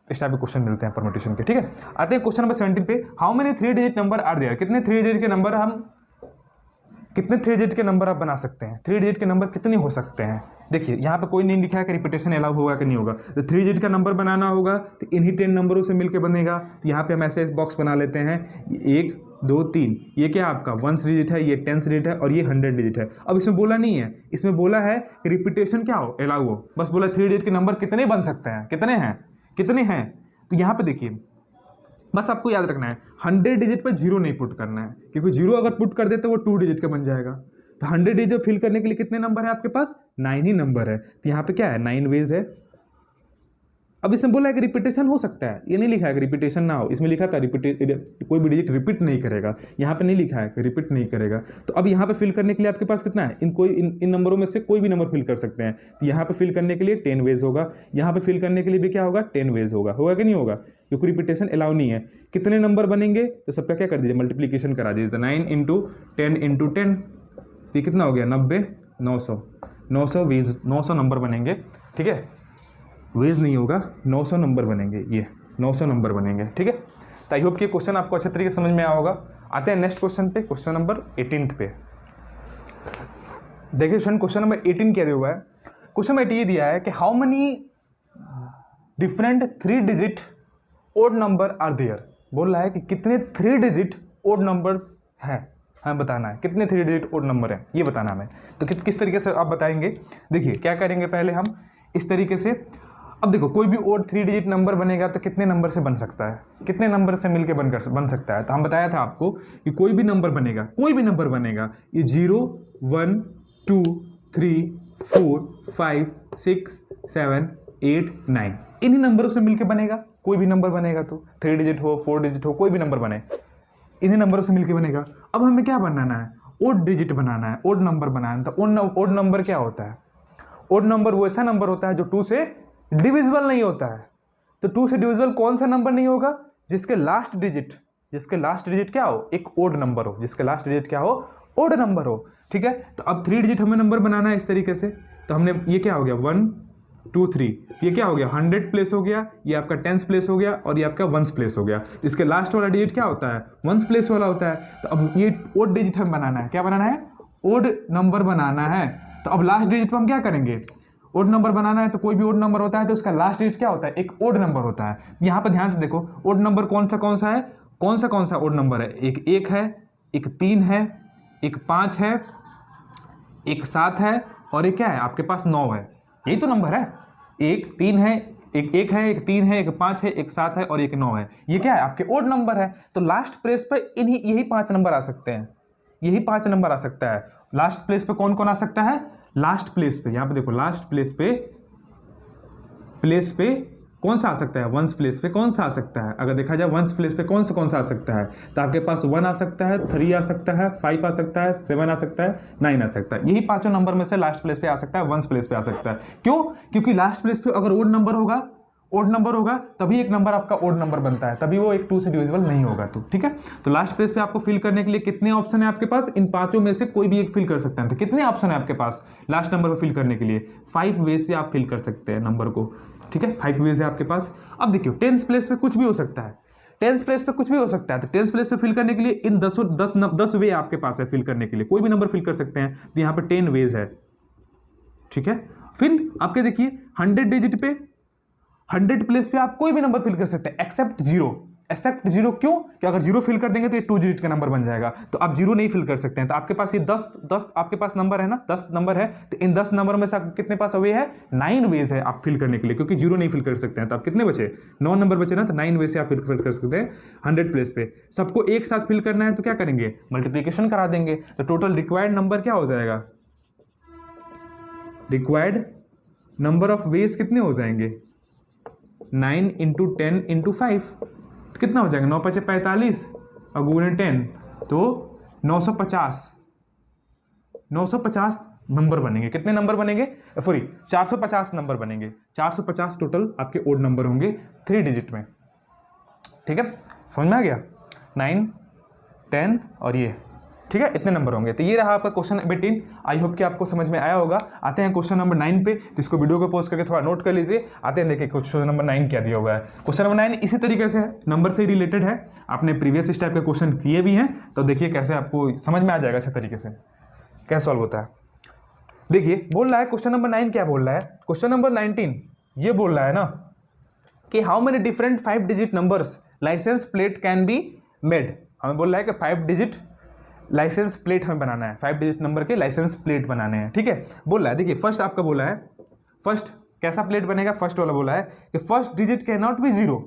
इस टाइप के क्वेश्चन मिलते हैं परम्यूटेशन के। ठीक है, आते हैं क्वेश्चन नंबर 17 पे। How many 3 digit number are there, कितने 3 डिजिट के नंबर आप बना सकते हैं, 3 डिजिट के नंबर कितने हो सकते हैं। देखिए यहाँ पे कोई नहीं लिखा है कि रिपीटेशन अलाउ होगा कि नहीं होगा। तो 3 डिजिट का नंबर बनाना होगा तो इन्हीं 10 नंबरों से मिलकर बनेगा। तो यहाँ पे हम ऐसे बॉक्स बना लेते हैं, 1 2 3, ये क्या आपका 1 डिजिट है, ये 10 डिजिट है और ये 100 डिजिट है। अब इसमें बोला नहीं है, इसमें बोला है कि रिपीटेशन क्या हो, अलाउ हो। बस बोला 3 डिजिट के नंबर कितने बन सकते हैं, कितने हैं। तो यहाँ पे देखिए, बस आपको याद रखना है 100 डिजिट पर 0 नहीं पुट करना है, क्योंकि 0 अगर पुट कर देते तो वो 2 डिजिट का बन जाएगा। तो 100 डिजिट फिल करने के लिए कितने नंबर है आपके पास, 9 ही नंबर है। तो यहाँ पे क्या है, 9 वेज है, अब इसमें बोला है कि रिपीटेशन हो सकता है, ये नहीं लिखा है कि रिपीटेशन ना हो, इसमें लिखा था कोई भी डिजिट रिपीट नहीं करेगा, यहाँ पे नहीं लिखा है कि रिपीट नहीं करेगा। तो अब यहाँ पे फिल करने के लिए आपके पास कितना है, इन नंबरों में से कोई भी नंबर फिल कर सकते हैं। तो यहाँ पे फिल करने के लिए 10 वेज होगा, यहाँ पे फिल करने के लिए भी क्या होगा, 10 वेज होगा कि नहीं होगा, क्योंकि रिपीटेशन अलाउ नहीं है। कितने नंबर बनेंगे, तो सबका क्या कर दीजिए, मल्टीप्लीकेशन करा दीजिए। तो 9 × 10 × 10, ये कितना हो गया, 90, 900 वेज, 900 नंबर बनेंगे। ठीक है, वेज नहीं होगा, 900 नंबर बनेंगे, ये 900 नंबर बनेंगे। ठीक है, तो आई होप कि क्वेश्चन आपको अच्छे तरीके से समझ में आया होगा। आते हैं नेक्स्ट क्वेश्चन पे, क्वेश्चन नंबर 18 पे। देखिए स्टूडेंट, क्वेश्चन नंबर 18 क्या दिया हुआ है, क्वेश्चन में ये दिया है कि how many different 3 digit odd number are there. बोल रहा है कि कितने 3 डिजिट ओड नंबर्स हैं, हमें बताना है कितने 3 डिजिट ओड नंबर हैं, ये बताना हमें। तो किस तरीके से आप बताएंगे, देखिए क्या करेंगे, पहले हम इस तरीके से, अब देखो कोई भी ओड 3 डिजिट नंबर बनेगा तो कितने नंबर से बन सकता है, कितने नंबर से मिलके बन सकता है। तो हम बताया था आपको कि कोई भी नंबर बनेगा, ये 0, 1, 2, 3, 4, 5, 6, 7, 8, 9 इन्हीं नंबरों से मिलके बनेगा। कोई भी नंबर बनेगा तो 3 डिजिट हो, 4 डिजिट हो, कोई भी नंबर बने, इन्हीं नंबरों से मिलके बनेगा। अब हमें क्या बनाना है, ओड डिजिट बनाना है, ओड नंबर बनाना है। तो ओड नंबर क्या होता है, ओड नंबर वो ऐसा नंबर होता है जो 2 से डिविजिबल नहीं होता है। तो 2 से डिविजिबल कौन सा नंबर नहीं होगा, जिसके लास्ट डिजिट क्या हो, एक ओड नंबर हो, जिसके लास्ट डिजिट क्या हो, ओड नंबर हो। ठीक है, तो अब 3 डिजिट हमें नंबर बनाना है इस तरीके से। तो हमने ये क्या हो गया, 1, 2, 3, ये क्या हो गया, 100 प्लेस हो गया, ये आपका 10 प्लेस हो गया, और ये आपका 1 प्लेस हो गया। इसके लास्ट वाला डिजिट क्या होता है, 1 प्लेस वाला होता है। तो अब ये ओड डिजिट हमें बनाना है, क्या बनाना है, ओड नंबर बनाना है। तो अब लास्ट डिजिट पर हम क्या करेंगे, ओड नंबर बनाना है। तो कोई भी ओड नंबर होता है तो उसका लास्ट डिजिट क्या होता है, एक ओड नंबर होता है। यहाँ पर ध्यान से देखो, ओड नंबर कौन सा है, कौन सा ओड नंबर है, एक 1 है, एक 3 है, एक 5 है, एक 7 है, और एक क्या है आपके पास 9 है। यही तो नंबर है, एक 3 है, एक 1 है, एक 3 है, एक 5 है, एक 7 है, और एक 9 है। ये क्या है, आपके ओड नंबर है। तो लास्ट प्लेस पर यही 5 नंबर आ सकते हैं, यही 5 नंबर आ सकता है। लास्ट प्लेस पे कौन आ सकता है, लास्ट प्लेस पे, यहां पे देखो, लास्ट प्लेस पे कौन सा आ सकता है, वंस प्लेस पे कौन सा आ सकता है। अगर देखा जाए वंस प्लेस पे कौन सा आ सकता है, तो आपके पास 1 आ सकता है, 3 आ सकता है, 5 आ सकता है, 7 आ सकता है, 9 आ सकता है। यही 5 नंबर में से लास्ट प्लेस पे आ सकता है, वंस प्लेस पे आ सकता है। क्यों, क्योंकि लास्ट प्लेस पे अगर ओड नंबर होगा तभी एक नंबर आपका ओड नंबर बनता है, तभी वो एक 2 से डिविजिबल नहीं होगा। तो ठीक है, तो लास्ट पेज पे आपको फिल करने के लिए कितने ऑप्शन है आपके पास, इन 5 में से कोई भी एक फिल कर सकते हैं। तो कितने ऑप्शन है आपके पास लास्ट नंबर पे फिल करने के लिए, 5 वे से आप फिल कर सकते हैं नंबर को। ठीक है, 5 वेज है आपके पास। अब देखिए 10th प्लेस पे कुछ भी हो सकता है, 10th प्लेस पे कुछ भी हो सकता है। तो 10th प्लेस पे फिल करने के लिए इन 10 वे आपके पास है फिल करने के लिए, कोई भी नंबर फिल कर सकते हैं। तो यहाँ पे 10 वेज है। ठीक है, फिर आपके देखिए 100 डिजिट पे 100 प्लेस पे आप कोई भी नंबर फिल कर सकते हैं एक्सेप्ट 0। क्यों, कि अगर 0 फिल कर देंगे तो ये 2 डिजिट का नंबर बन जाएगा, तो आप 0 नहीं फिल कर सकते हैं। तो आपके पास ये 10 आपके पास नंबर है ना, 10 नंबर है। तो इन 10 नंबर में से आपके कितने पास वे है, 9 वेज है आप फिल करने के लिए, क्योंकि 0 नहीं फिल कर सकते हैं। तो आप कितने बचे, 9 नंबर बचे ना, तो 9 वे से आप फिल कर सकते हैं 100 प्लेस पे। सबको एक साथ फिल करना है तो क्या करेंगे, मल्टीप्लीकेशन करा देंगे। तो टोटल रिक्वायर्ड नंबर क्या हो जाएगा, रिक्वायर्ड नंबर ऑफ वेज कितने हो जाएंगे, 9 × 10 × 5 कितना हो जाएगा, 9 × 5 = 45 और गुणे 10 तो 950 नंबर बनेंगे। कितने नंबर बनेंगे, सॉरी 450 नंबर बनेंगे। 450 टोटल आपके ओड नंबर होंगे 3 डिजिट में। ठीक है, समझ में आ गया, 9, 10 और ये। ठीक है, इतने नंबर होंगे। तो ये रहा आपका क्वेश्चन 18। आई होप कि आपको समझ में आया होगा। आते हैं क्वेश्चन नंबर 9 पे, तो इसको वीडियो को पॉज करके थोड़ा नोट कर लीजिए। आते हैं देखिए क्वेश्चन नंबर 9 क्या दिया हुआ है। क्वेश्चन नंबर 9 इसी तरीके से है, नंबर से रिलेटेड है। आपने प्रीवियस इस टाइप के क्वेश्चन किए भी हैं, तो देखिए कैसे आपको समझ में आ जाएगा अच्छे तरीके से कैसे सॉल्व होता है। देखिए बोल रहा है क्वेश्चन नंबर 9 क्या बोल रहा है, क्वेश्चन नंबर 19 ये बोल रहा है ना कि how many different 5 digit numbers license plate can be made. हमें बोल रहा है कि 5 डिजिट लाइसेंस प्लेट हमें बनाना है, 5 डिजिट नंबर के लाइसेंस प्लेट बनाने हैं। ठीक है, बोल रहा है देखिए फर्स्ट आपका बोला है, फर्स्ट कैसा प्लेट बनेगा, फर्स्ट वाला बोला है कि first digit can not be 0।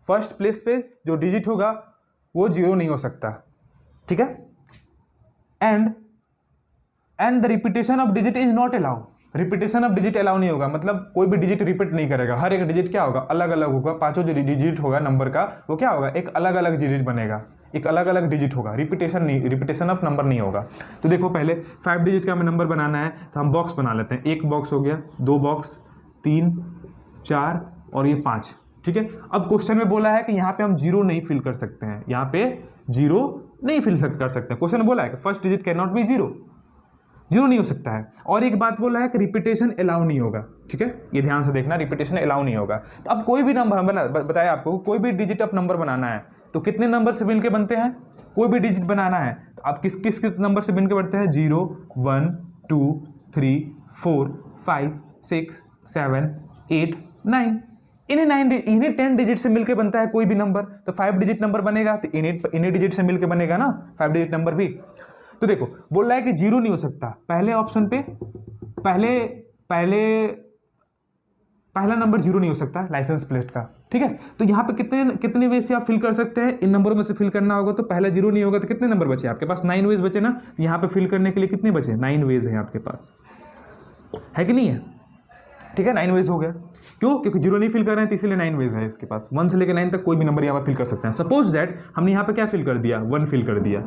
First place पे जो डिजिट होगा वो 0 नहीं हो सकता। ठीक है, and the repetition of digit is not allowed. Repetition of digit allow नहीं होगा, मतलब कोई भी डिजिट रिपीट नहीं करेगा, हर एक डिजिट क्या होगा, अलग अलग होगा, पांचों जो डिजिट होगा नंबर का वो क्या होगा, एक अलग अलग डिजिट बनेगा, एक अलग अलग डिजिट होगा, रिपीटेशन नहीं, रिपीटेशन ऑफ नंबर नहीं होगा। तो देखो पहले 5 डिजिट का हमें नंबर बनाना है तो हम बॉक्स बना लेते हैं, एक बॉक्स हो गया, 2 बॉक्स, 3, 4 और ये 5, ठीक है। अब क्वेश्चन में बोला है कि यहाँ पे हम जीरो नहीं फिल कर सकते हैं, यहाँ पे जीरो नहीं फिल कर सकते हैं। क्वेश्चन बोला है कि first digit can not be zero, zero नहीं हो सकता है। और एक बात बोला है कि रिपीटेशन अलाउ नहीं होगा, ठीक है, ये ध्यान से देखना, रिपीटेशन अलाउ नहीं होगा। तो अब कोई भी नंबर हम बताया आपको, कोई भी डिजिट ऑफ नंबर बनाना है तो कितने नंबर से मिलकर बनते हैं, कोई भी डिजिट बनाना है तो आप किस किस किस नंबर से मिलकर बनते हैं, 0, 1, 2, 3, 4, 5, 6, 7, 8, 9, इन्हीं 10 डिजिट से मिलकर बनता है कोई भी नंबर। तो 5 डिजिट नंबर बनेगा तो इन्हीं डिजिट से मिलकर बनेगा ना 5 डिजिट नंबर भी। तो देखो बोल रहा है कि जीरो नहीं हो सकता, पहले ऑप्शन पे पहला नंबर जीरो नहीं हो सकता लाइसेंस प्लेट का, ठीक है। तो यहाँ पे कितने वे से आप फिल कर सकते हैं, इन नंबरों में से फिल करना होगा। तो पहला जीरो नहीं होगा तो कितने नंबर बचे आपके पास, 9 वेज बचे ना। तो यहाँ पे फिल करने के लिए कितने बचे, 9 वेज है आपके पास, है कि नहीं है, ठीक है, 9 वेज हो गया। क्यों, क्योंकि जीरो नहीं फिल कर रहे हैं तो इसीलिए 9 वेज है इसके पास। 1 से लेकर 9 तक कोई भी नंबर यहाँ पर फिल कर सकते हैं। सपोज दैट हमने यहाँ पे क्या फिल कर दिया, 1 फिल कर दिया।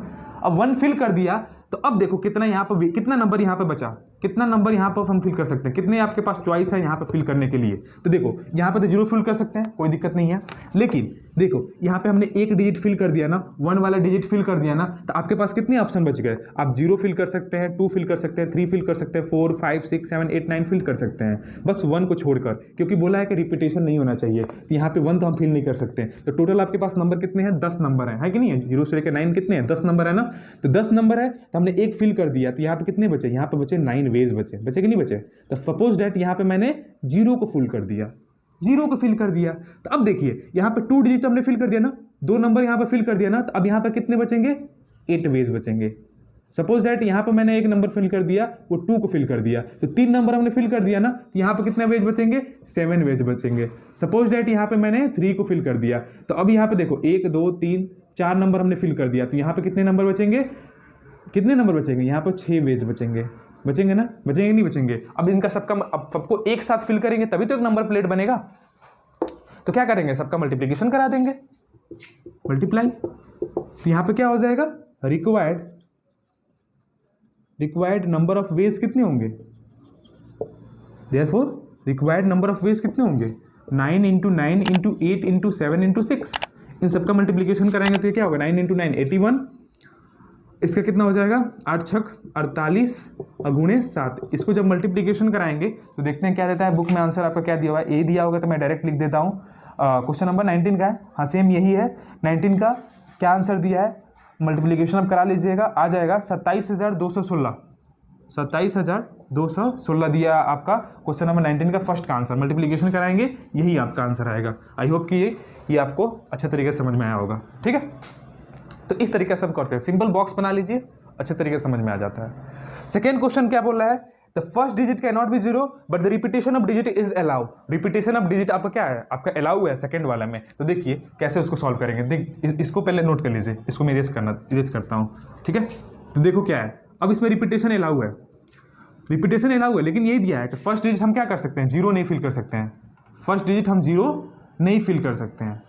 अब 1 फिल कर दिया तो अब देखो कितना यहाँ पर, कितना नंबर यहाँ पे बचा, कितना नंबर यहाँ पर हम फिल कर सकते हैं, कितने आपके पास चॉइस है यहाँ पे फिल करने के लिए। तो देखो यहाँ पे तो जीरो फिल कर सकते हैं, कोई दिक्कत नहीं है। लेकिन देखो यहाँ पे हमने एक डिजिट फिल कर दिया ना, 1 वाला डिजिट फिल कर दिया ना, तो आपके पास कितने ऑप्शन बच गए। आप 0 फिल कर सकते हैं, 2 फिल कर सकते हैं, 3 फिल कर सकते हैं, 4, 5, 6, 7, 8, 9 फिल कर सकते हैं, बस 1 को छोड़कर, क्योंकि बोला है कि रिपीटेशन नहीं होना चाहिए। तो यहाँ पे 1 तो हम फिल नहीं कर सकते। तो टोटल आपके पास नंबर कितने हैं, 10 नंबर है कि नहीं है, 0 से लेकर 9 कितने हैं, 10 नंबर है ना। तो 10 नंबर है तो हमने एक फिल कर दिया, तो यहाँ पे कितने बचे, यहाँ पे बचे 9 वेज बचे कि नहीं बचे। तो सपोज दैट यहाँ पे मैंने 0 को फिल कर दिया, 0 को फिल कर दिया। तो अब देखिए यहाँ पे 2 डिजिट हमने फिल कर दिया ना, 2 नंबर यहाँ पे फिल कर दिया ना, तो अब यहाँ पे कितने बचेंगे, 8 वेज बचेंगे। सपोज दैट यहाँ पे मैंने एक नंबर फिल कर दिया, वो 2 को फिल कर दिया, तो 3 नंबर हमने फिल कर दिया ना, तो यहाँ पे कितने वेज बचेंगे, 7 वेज बचेंगे। सपोज दैट यहाँ पे मैंने 3 को फिल कर दिया, तो अब यहाँ पे देखो 1, 2, 3, 4 नंबर हमने फिल कर दिया, तो यहाँ पे कितने नंबर बचेंगे, कितने नंबर बचेंगे, यहाँ पर 6 वेज बचेंगे ना, बचेंगे नहीं बचेंगे। अब इनका सबको एक साथ फिल करेंगे तभी तो एक नंबर प्लेट बनेगा। तो क्या करेंगे, सबका मल्टीप्लिकेशन करा देंगे, मल्टीप्लाई। तो यहाँ पे क्या हो जाएगा, रिक्वायर्ड नंबर ऑफ वेज कितने होंगे, therefore required number of veg कितने होंगे, 9 × 9 × 8 × 7 × 6। इन सबका मल्टीप्लिकेशन कराएंगे तो ये क्या होगा, 9 × 9 81, इसका कितना हो जाएगा, 8 × 6 48 × 7। इसको जब मल्टीप्लिकेशन कराएंगे तो देखते हैं क्या देता है। बुक में आंसर आपका क्या दिया हुआ है, ए दिया होगा तो मैं डायरेक्ट लिख देता हूँ। क्वेश्चन नंबर 19 का है, हाँ सेम यही है। 19 का क्या आंसर दिया है, मल्टीप्लिकेशन आप करा लीजिएगा, आ जाएगा 27,216, 27,216 दिया आपका क्वेश्चन नंबर 19 का फर्स्ट का आंसर। मल्टीप्लिकेशन कराएंगे यही आपका आंसर आएगा। आई होप कि ये आपको अच्छे तरीके से समझ में आया होगा, ठीक है। तो इस तरीके से हम करते हैं, सिंपल बॉक्स बना लीजिए, अच्छे तरीके से समझ में आ जाता है। सेकेंड क्वेश्चन क्या बोल रहा है, the first digit can not be zero but the repetition of digit is allow. Repetition of digit आपका क्या है, आपका अलाउ है सेकंड वाला में। तो देखिए कैसे उसको सॉल्व करेंगे, देख इसको पहले नोट कर लीजिए, इसको मैं इरेज करता हूँ, ठीक है। तो देखो क्या है, अब इसमें रिपीटेशन अलाउ है, रिपीटेशन अलाउ है, लेकिन यही दिया है कि फर्स्ट डिजिट हम क्या कर सकते हैं, जीरो नहीं फिल कर सकते हैं। फर्स्ट डिजिट हम जीरो नहीं फिल कर सकते हैं,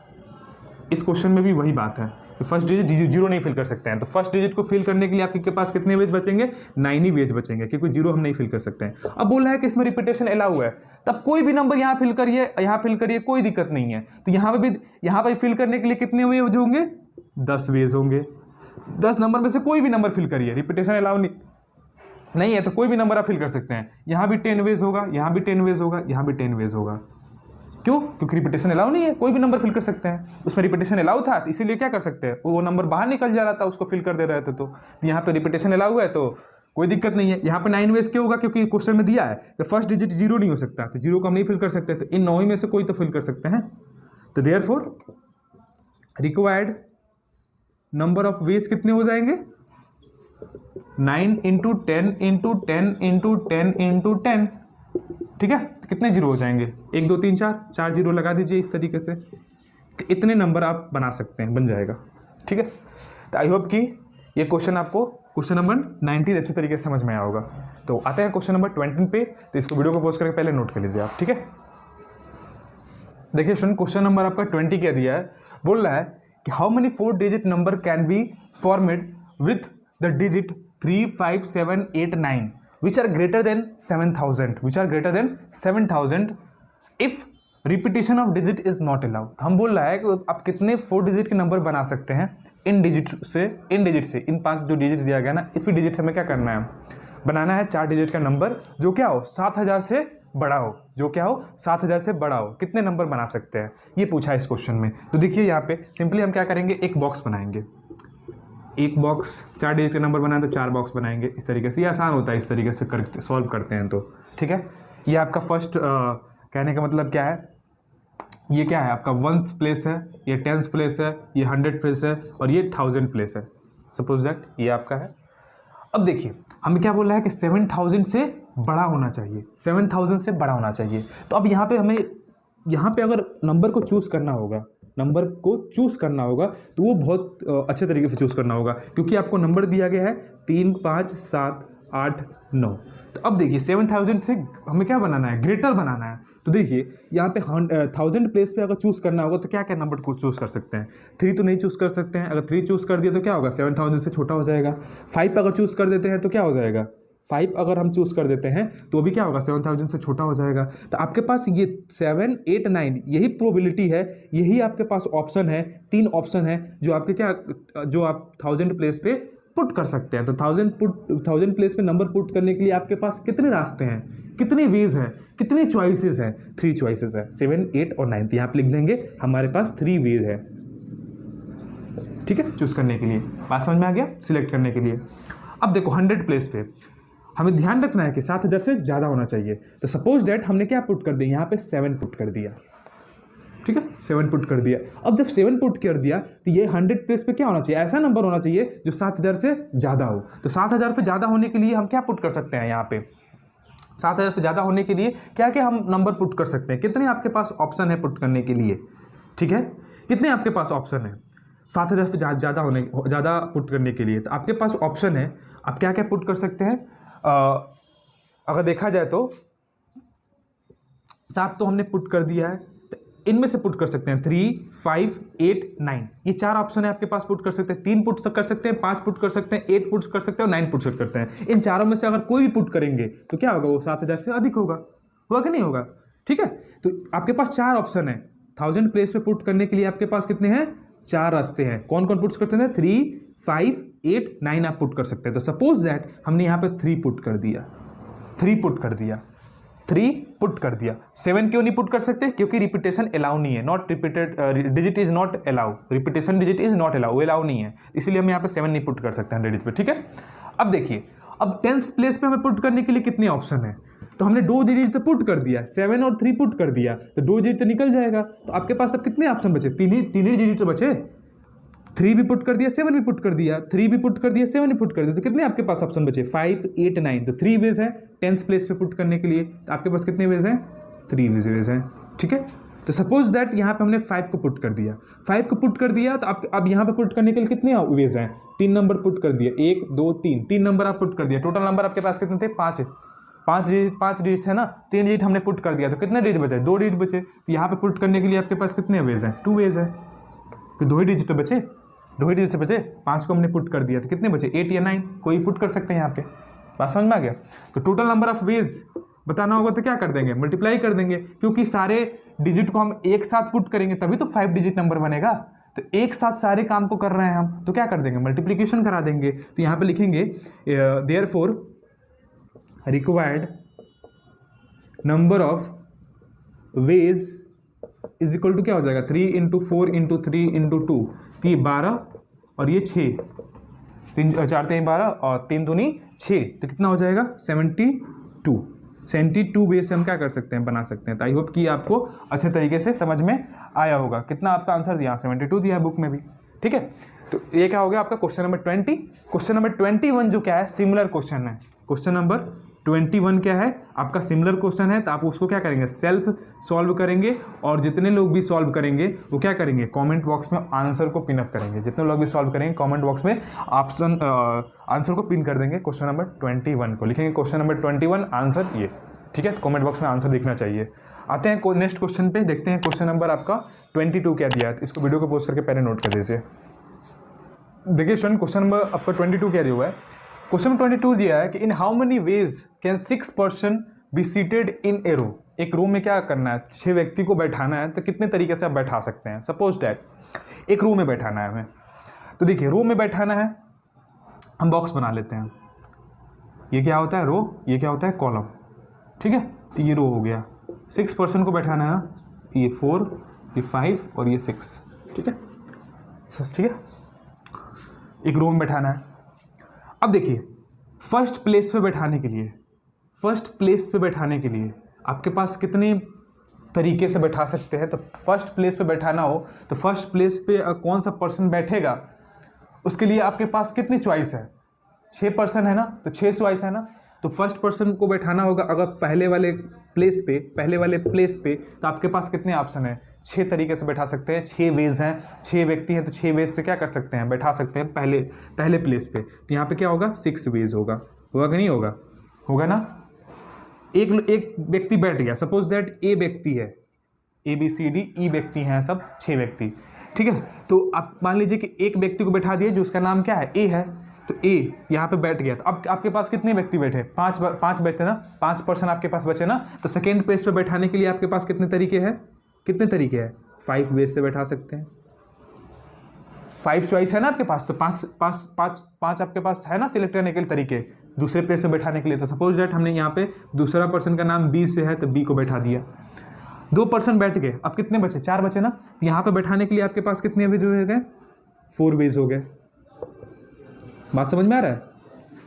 इस क्वेश्चन में भी वही बात है कि फर्स्ट डिजिट जीरो नहीं फिल कर सकते हैं। तो फर्स्ट डिजिट को फिल करने के लिए आपके पास कितने वेज बचेंगे, 9 ही वेज बचेंगे, क्योंकि जीरो हम नहीं फिल कर सकते हैं। अब बोला है कि इसमें रिपीटेशन अलाउ है, तब कोई भी नंबर यहाँ फिल करिए, यहाँ फिल करिए, कोई दिक्कत नहीं है। तो यहाँ पे फिल करने के लिए कितने वेज होंगे, 10 वेज होंगे। 10 नंबर में से कोई भी नंबर फिल करिए, रिपीटेशन अलाउ नहीं है तो कोई भी नंबर आप फिल कर सकते हैं। यहाँ भी 10 वेज होगा, यहाँ भी 10 वेज होगा, यहाँ भी 10 वेज होगा। क्यों, क्योंकि रिपीटेशन अलाउ नहीं है, कोई भी नंबर फिल कर सकते हैं। उसमें रिपीटेशन अलाउ था तो इसीलिए क्या कर सकते हैं, वो नंबर बाहर निकल जा रहा था, उसको फिल कर दे रहे थे। तो यहाँ पे रिपीटेशन अलाउ है तो कोई दिक्कत नहीं है। यहाँ पे 9 वेज क्यों होगा, क्योंकि क्वेश्चन में दिया है कि फर्स्ट डिजिट जीरो नहीं हो सकता, तो जीरो को हम नहीं फिल कर सकते, तो इन 9 में से कोई तो फिल कर सकते हैं। तो therefore required number of veg कितने हो जाएंगे, 9 × 10 × 10 × 10 × 10, ठीक है। तो कितने जीरो हो जाएंगे, 1 2 3 4 जीरो लगा दीजिए इस तरीके से, तो इतने नंबर आप बना सकते हैं, बन जाएगा, ठीक है। तो आई होप कि ये क्वेश्चन आपको क्वेश्चन नंबर 19 अच्छे तरीके से समझ में आया होगा। तो आते हैं क्वेश्चन नंबर 20 पे। तो इसको वीडियो को पोस्ट करके पहले नोट कर लीजिए आप, ठीक है। देखिए स्टूडेंट, क्वेश्चन नंबर आपका 20 क्या दिया है, बोल रहा है कि how many 4 digit number can be formed with the digit 3, 5, 7, 8, 9 which are greater than 7000 if repetition of digit is not allowed. हम बोल रहा है कि आप कितने 4 डिजिट के नंबर बना सकते हैं इन डिजिट से, इन 5 जो डिजिट दिया गया ना, इसी डिजिट से हमें क्या करना है, बनाना है 4 डिजिट का नंबर जो क्या हो 7000 से बड़ा हो, जो क्या हो 7000 से बड़ा हो। कितने नंबर बना सकते हैं, ये पूछा है इस क्वेश्चन में। तो देखिए यहाँ पे सिंपली हम क्या करेंगे, एक बॉक्स बनाएंगे, एक बॉक्स 4 डिजिट का नंबर बनाए तो 4 बॉक्स बनाएंगे इस तरीके से। ये आसान होता है इस तरीके से करके सॉल्व करते हैं तो, ठीक है। ये आपका फर्स्ट कहने का मतलब क्या है, ये क्या है आपका 1s प्लेस है, ये 10s प्लेस है, ये 100 प्लेस है और ये 1000 प्लेस है। सपोज दैट ये आपका है। अब देखिए हमें क्या बोल रहा है कि 7000 से बड़ा होना चाहिए, 7000 से बड़ा होना चाहिए। तो अब यहाँ पे हमें यहाँ पे अगर नंबर को चूज़ करना होगा, नंबर को चूज़ करना होगा तो वो बहुत अच्छे तरीके से चूज़ करना होगा, क्योंकि आपको नंबर दिया गया है 3, 5, 7, 8, 9। तो अब देखिए 7000 से हमें क्या बनाना है, ग्रेटर बनाना है। तो देखिए यहाँ पे 1000 प्लेस पे अगर चूज़ करना होगा तो क्या क्या नंबर को चूज़ कर सकते हैं, 3 तो नहीं चूज़ कर सकते हैं। अगर 3 चूज़ कर दिया तो क्या होगा, 7000 से छोटा हो जाएगा। 5 अगर चूज़ कर देते हैं तो क्या हो जाएगा, 5 अगर हम चूज़ कर देते हैं तो भी क्या होगा, 7000 से छोटा हो जाएगा। तो आपके पास ये 7, 8, 9 यही प्रोबेबिलिटी है, यही आपके पास ऑप्शन है, 3 ऑप्शन है जो आपके क्या, जो आप 1000 प्लेस पे पुट कर सकते हैं। तो 1000 प्लेस पे नंबर पुट करने के लिए आपके पास कितने रास्ते हैं, कितने वेज हैं, कितने चॉइसेस हैं, 3 चॉइसेस है, 7, 8 और 9। यहाँ पे लिख देंगे हमारे पास 3 वेज है, ठीक है, चूज करने के लिए। बात समझ में आ गया, सिलेक्ट करने के लिए। अब देखो 100 प्लेस पे हमें ध्यान रखना है कि 7000 से ज़्यादा होना चाहिए। तो सपोज डैट हमने क्या पुट कर दिया, यहाँ पे 7 पुट कर दिया, ठीक है, 7 पुट कर दिया। अब जब 7 पुट कर दिया तो ये 100 प्लेस पे क्या होना चाहिए, ऐसा नंबर होना चाहिए जो 7000 से ज़्यादा हो। तो 7000 से ज़्यादा होने के लिए हम क्या पुट कर सकते हैं, यहाँ पे 7000 से ज़्यादा होने के लिए क्या क्या हम नंबर पुट कर सकते हैं, कितने आपके पास ऑप्शन है पुट करने के लिए, ठीक है, कितने आपके पास ऑप्शन है 7000 से ज़्यादा पुट करने के लिए। तो आपके पास ऑप्शन है, आप क्या क्या पुट कर सकते हैं। अगर देखा जाए तो 7 तो हमने पुट कर दिया है, तो इनमें से पुट कर सकते हैं 3, 5, 8, 9, ये 4 ऑप्शन है आपके पास, पुट कर सकते हैं। 3 पुट कर सकते हैं, 5 पुट कर सकते हैं, 8 पुट कर सकते हैं और 9 पुट करते हैं। इन चारों में से अगर कोई भी पुट करेंगे तो क्या होगा, वो 7000 से अधिक होगा कि नहीं होगा, ठीक है। तो आपके पास 4 ऑप्शन है 1000 प्लेस पे पुट करने के लिए। आपके पास कितने हैं, 4 रास्ते हैं। कौन कौन पुट कर सकते हैं, 3, 5, 8, 9 आप पुट कर सकते हैं। तो सपोज दैट हमने यहाँ पे 3 पुट कर दिया, 3 पुट कर दिया, 3 पुट कर दिया। 7 क्यों नहीं पुट कर सकते, क्योंकि रिपीटेशन अलाउ नहीं है, not repeated digit is not allow, repetition digit is not allow, वो अलाउ नहीं है, इसलिए हम यहाँ पे 7 नहीं पुट कर सकते 100 डिजिट पे, ठीक है। अब देखिए, अब 10th प्लेस पे हमें पुट करने के लिए कितने ऑप्शन है, तो हमने 2 डिजिट तो पुट कर दिया, 7 और 3 पुट कर दिया, तो 2 डिजिट तो निकल जाएगा। तो आपके पास अब कितने ऑप्शन बचे, 3 ही डिजिट तो बचे। 3 भी पुट कर दिया, 7 भी पुट कर दिया, 3 भी पुट कर दिया, 7 भी पुट कर दिया, तो कितने आपके पास ऑप्शन बचे, 5, 8, 9। तो 3 वेज है 10th प्लेस पे पुट करने के लिए। तो आपके पास कितने वेज हैं, 3 वेज हैं, ठीक है। तो सपोज दैट यहाँ पे हमने 5 को पुट कर दिया, 5 को पुट कर दिया, तो अब यहाँ पे पुट करने के लिए कितने वेज हैं, 3 नंबर पुट कर दिया, 1, 2, 3 नंबर आप पुट कर दिया। टोटल नंबर आपके पास कितने थे, 5 डिजिट है ना, 3 डिजिट हमने पुट कर दिया, तो कितने डिजिट बचे, 2 डिजिट बचे। तो यहाँ पे पुट करने के लिए आपके पास कितने वेज हैं, 2 वेज है, तो 2 ही डिजिट तो बचे, 2 ही डिजिट से बचे। 5 को हमने पुट कर दिया, तो कितने बचे, 8 या 9, कोई पुट कर सकते हैं यहाँ पे। बात समझ में आ गया। तो टोटल नंबर ऑफ वेज बताना होगा तो क्या कर देंगे, मल्टीप्लाई कर देंगे, क्योंकि सारे डिजिट को हम एक साथ पुट करेंगे तभी तो 5 डिजिट नंबर बनेगा। तो एक साथ सारे काम को कर रहे हैं हम, तो क्या कर देंगे, मल्टीप्लिकेशन करा देंगे। तो यहाँ पे लिखेंगे therefore required number of ways is equal to क्या हो जाएगा, 3 × 4 × 3 × 2, तो ये 12 और ये 6, 4 3 12 और 3 दूनी 6, तो कितना हो जाएगा 72 वेज से हम क्या कर सकते हैं, बना सकते हैं। तो आई होप कि आपको अच्छे तरीके से समझ में आया होगा। कितना आपका आंसर दिया, 72 दिया है बुक में भी, ठीक है। तो ये क्या हो गया आपका क्वेश्चन नंबर 20। क्वेश्चन नंबर 21 जो क्या है, सिमिलर क्वेश्चन है। क्वेश्चन नंबर 21 क्या है आपका सिमिलर क्वेश्चन है, तो आप उसको क्या करेंगे, सेल्फ सॉल्व करेंगे। और जितने लोग भी सॉल्व करेंगे वो क्या करेंगे, कमेंट बॉक्स में आंसर को पिन अप करेंगे। जितने लोग भी सॉल्व करेंगे कमेंट बॉक्स में ऑप्शन आंसर को पिन कर देंगे, क्वेश्चन नंबर 21 को लिखेंगे, क्वेश्चन नंबर 21 आंसर ये, ठीक है। तो कमेंट बॉक्स में आंसर दिखना चाहिए। आते हैं नेक्स्ट क्वेश्चन पे, देखते हैं क्वेश्चन नंबर आपका 22 क्या दिया है। इसको वीडियो को पोस्ट करके पहले नोट कर दीजिए। देखिए स्टूडेंट, क्वेश्चन नंबर आपका 22 क्या दिया हुआ है। क्वेश्चन नंबर 22 दिया है कि in how many ways can 6 person be seated in a row. एक रो में क्या करना है, 6 व्यक्ति को बैठाना है, तो कितने तरीके से आप बैठा सकते हैं। सपोज डैट एक रो में बैठाना है हमें, तो देखिए रो में बैठाना है, हम बॉक्स बना लेते हैं। ये क्या होता है रो, ये क्या होता है कॉलम, ठीक है। तो ये रो हो गया, 6 पर्सन को बैठाना है, ये 4, ये 5 और ये 6, ठीक है सर, ठीक है। एक रो में बैठाना है। अब देखिए फर्स्ट प्लेस पे बैठाने के लिए, फर्स्ट प्लेस पे बैठाने के लिए आपके पास कितने तरीके से बैठा सकते हैं। तो फर्स्ट प्लेस पे बैठाना हो तो फर्स्ट प्लेस पे कौन सा पर्सन बैठेगा, उसके लिए आपके पास कितनी चॉइस है, 6 पर्सन है ना, तो 6 चॉइस है ना। तो फर्स्ट पर्सन को बैठाना होगा अगर पहले वाले प्लेस पे, तो आपके पास कितने ऑप्शन है, 6 तरीके से बैठा सकते हैं। 6 वेज हैं, 6 व्यक्ति हैं, तो 6 वेज से क्या कर सकते हैं, बैठा सकते हैं पहले प्लेस पे। तो यहाँ पे क्या होगा, 6 वेज होगा कि नहीं होगा, होगा ना। एक व्यक्ति बैठ गया, सपोज दैट ए व्यक्ति है, ABCD व्यक्ति हैं सब 6 व्यक्ति, ठीक है। तो आप मान लीजिए कि एक व्यक्ति को बैठा दिए जो उसका नाम क्या है, ए है, तो ए यहाँ पे बैठ गया। तो अब आपके पास कितने व्यक्ति बैठे, 5 बैठे ना, 5 पर्सन आपके पास बचे ना। तो सेकेंड प्लेस पे बैठाने के लिए आपके पास कितने तरीके हैं, 5 वे से बैठा सकते हैं। 5 चॉइस है ना आपके पास, तो पाँच आपके पास है ना सिलेक्ट करने के लिए तरीके दूसरे प्लेस पे बैठाने के लिए। तो सपोज दैट हमने यहाँ पे दूसरा पर्सन का नाम बी से है, तो बी को बैठा दिया। 2 पर्सन बैठ गए, अब कितने बचे, 4 बचे ना। तो यहाँ पे बैठाने के लिए आपके पास कितने वेज हो गए, 4 वेज हो गए। बात समझ में आ रहा है।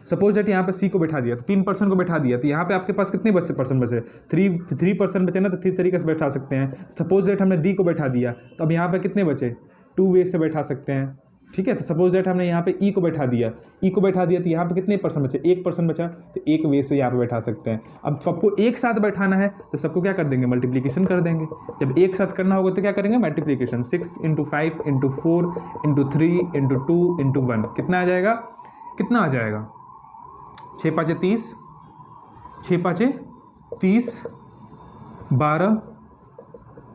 सपोज दैट यहाँ पे सी को बैठा दिया, तो 3 पर्सन को बैठा दिया, तो यहाँ पे आपके पास कितने पर्सन बचे, 3 पर्सन बचे ना, तो 3 तरीके से बैठा सकते हैं। सपोज दैट हमने डी को बैठा दिया, तो अब यहाँ पे कितने बचे, 2 वे से बैठा सकते हैं, ठीक है। तो सपोज दैट हमने यहाँ पे ई को बैठा दिया, तो यहाँ पे कितने पर्सन बचे, 1 पर्सन बचा, तो 1 वे से यहाँ पे बैठा सकते हैं। अब सबको एक साथ बैठाना है तो सबको क्या कर देंगे, मल्टीप्लीकेशन कर देंगे। जब एक साथ करना होगा तो क्या करेंगे, मल्टीप्लीकेशन। 6 × 5 × 4 × 3 × 2 × 1 कितना आ जाएगा, 6 5 30, 6 5 30, 12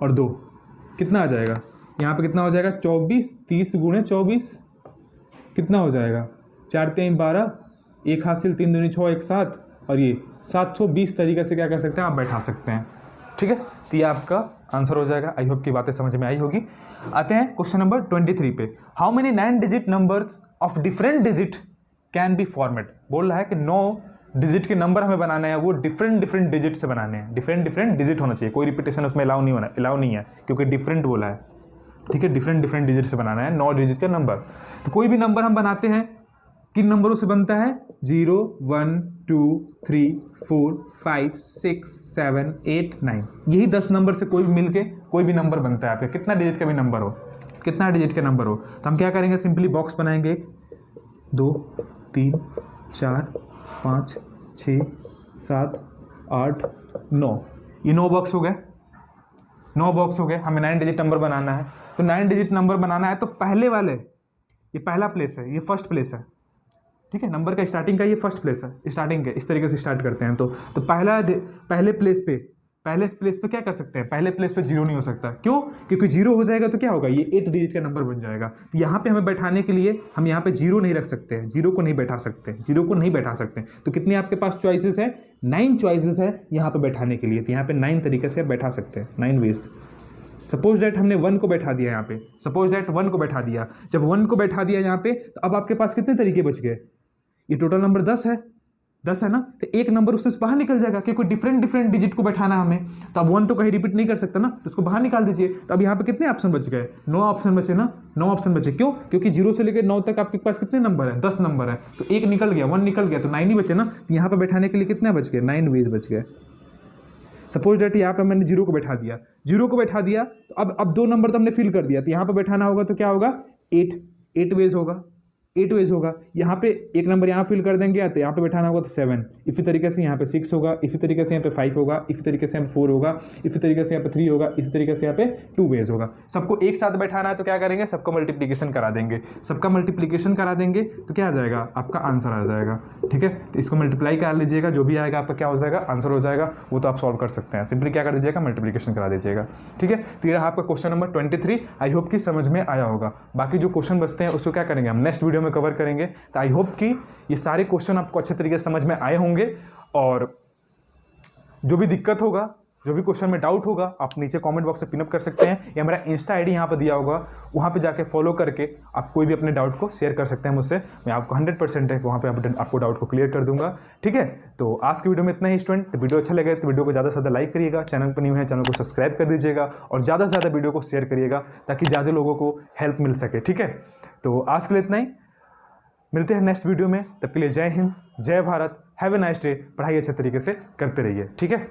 और 2 कितना आ जाएगा, यहाँ पे कितना हो जाएगा, 24, 30 × 24 कितना हो जाएगा, 4 3 12, 1 हासिल, 3 दूनी 6, 1 7, और ये 720 तरीके से क्या कर सकते हैं, आप बैठा सकते हैं, ठीक है। तो ये आपका आंसर हो जाएगा। आई होप की बातें समझ में आई होगी। आते हैं क्वेश्चन नंबर 23 पे। How many 9 digit numbers of different digit can be format. बोल रहा है कि 9 डिजिट के नंबर हमें बनाने हैं, वो डिफरेंट डिजिट से बनाने हैं। डिफरेंट डिजिट होना चाहिए, कोई रिपीटेशन उसमें अलाउ नहीं है क्योंकि डिफरेंट बोला है, ठीक है। डिफरेंट डिजिट से बनाना है 9 डिजिट का नंबर। तो कोई भी नंबर हम बनाते हैं, किन नंबरों से बनता है, 0 1 2 3 4 5 6 7 8 9, यही 10 नंबर से कोई भी मिलके कोई भी नंबर बनता है आपका, कितना डिजिट का भी नंबर हो, कितना डिजिट का नंबर हो। तो हम क्या करेंगे, सिंपली बॉक्स बनाएंगे, 2 3 4 5 6 7 8 9, ये 9 बॉक्स हो गए, 9 बॉक्स हो गए। हमें 9 डिजिट नंबर बनाना है, तो 9 डिजिट नंबर बनाना है तो पहले वाले, ये पहला प्लेस है, ये फर्स्ट प्लेस है, ठीक है। नंबर का स्टार्टिंग का ये फर्स्ट प्लेस है, स्टार्टिंग के इस तरीके से स्टार्ट करते हैं। तो पहले प्लेस पे क्या कर सकते हैं, पहले प्लेस पे 0 नहीं हो सकता, क्यों, क्योंकि 0 हो जाएगा तो क्या होगा, ये 8 डिजिट का नंबर बन जाएगा। तो यहाँ पे हमें बैठाने के लिए हम यहाँ पे 0 नहीं रख सकते हैं, 0 को नहीं बैठा सकते। तो कितने आपके पास चॉइसेस है, 9 चॉइसेस है यहाँ पे बैठाने के लिए। तो यहाँ पे 9 तरीके से बैठा सकते हैं, 9 वेज। सपोज डैट हमने 1 को बैठा दिया यहाँ पे, जब 1 को बैठा दिया यहाँ पे, तो अब आपके पास कितने तरीके बच गए, ये टोटल नंबर 10 है ना। तो एक नंबर उससे बाहर निकल जाएगा क्योंकि डिफरेंट डिजिट को बैठाना हमें। तो अब 1 तो कहीं रिपीट नहीं कर सकता ना, तो उसको बाहर निकाल दीजिए। तो अब यहाँ पे कितने ऑप्शन बच गए, 9 ऑप्शन बचे ना, 9 ऑप्शन बचे। क्यों, क्योंकि 0 से लेकर 9 तक आपके पास कितने नंबर है, 10 नंबर है। तो 1 निकल गया, 1 निकल गया, तो 9 ही बचे ना। तो यहाँ पे बैठाने के लिए कितने बच गए, 9 वेज बच गए। सपोज डेट यहाँ पे मैंने 0 को बैठा दिया, तो अब 2 नंबर तो हमने फिल कर दिया, तो यहाँ पे बैठाना होगा तो क्या होगा, 8 वेज होगा, 8 वेज होगा। यहाँ पे एक नंबर यहाँ फिल कर देंगे तो यहाँ पे बैठाना होगा तो 7, इसी तरीके से यहाँ पे 6 होगा, इसी तरीके से यहाँ पे 5 होगा, इसी तरीके से यहाँ पे 4 होगा, इसी तरीके से यहाँ पे 3 होगा, इसी तरीके से यहाँ पे 2 वेज होगा। सबको एक साथ बैठाना है तो क्या करेंगे, सबका मल्टीप्लीकेशन करा देंगे। सबका मल्टीप्लीकेशन करा देंगे तो क्या आ जाएगा, आपका आंसर आ जाएगा। ठीक है, तो इसको मल्टीप्लाई कर लीजिएगा, जो भी आएगा आपका क्या हो जाएगा, आंसर हो जाएगा। वो तो आप सॉल्व कर सकते हैं, सिंपली क्या कर दीजिएगा, मल्टीप्लीकेशन करा दीजिएगा। ठीक है, तो ये रहा आपका क्वेश्चन नंबर 23। आई होप कि समझ में आया होगा। बाकी जो क्वेश्चन बचते हैं उसको क्या करेंगे, हम नेक्स्ट वीडियो में कवर करेंगे। तो आई होप कि ये सारे क्वेश्चन आपको अच्छे तरीके से समझ में आए होंगे, और जो भी दिक्कत होगा, जो भी क्वेश्चन में डाउट होगा, आप नीचे कमेंट बॉक्स में पिनअप कर सकते हैं, या मेरा इंस्टा आईडी यहाँ पर दिया होगा, वहाँ पे जाके फॉलो करके आप कोई भी अपने डाउट को शेयर कर सकते हैं मुझसे। मैं आपको 100% है वहाँ पे आपको डाउट को क्लियर कर दूंगा। ठीक है, तो आज की वीडियो में इतना ही स्टूडेंट। तो वीडियो अच्छा लगे तो वीडियो को ज़्यादा से ज़्यादा लाइक करिएगा, चैनल पर न्यू है चैनल को सब्सक्राइब कर दीजिएगा, और ज़्यादा से ज़्यादा वीडियो को शेयर करिएगा ताकि ज़्यादा लोगों को हेल्प मिल सके। ठीक है, तो आज के लिए इतना ही, मिलते हैं नेक्स्ट वीडियो में। तब के लिए जय हिंद, जय Bharat, have a nice day. पढ़ाई अच्छे तरीके से करते रहिए। ठीक है।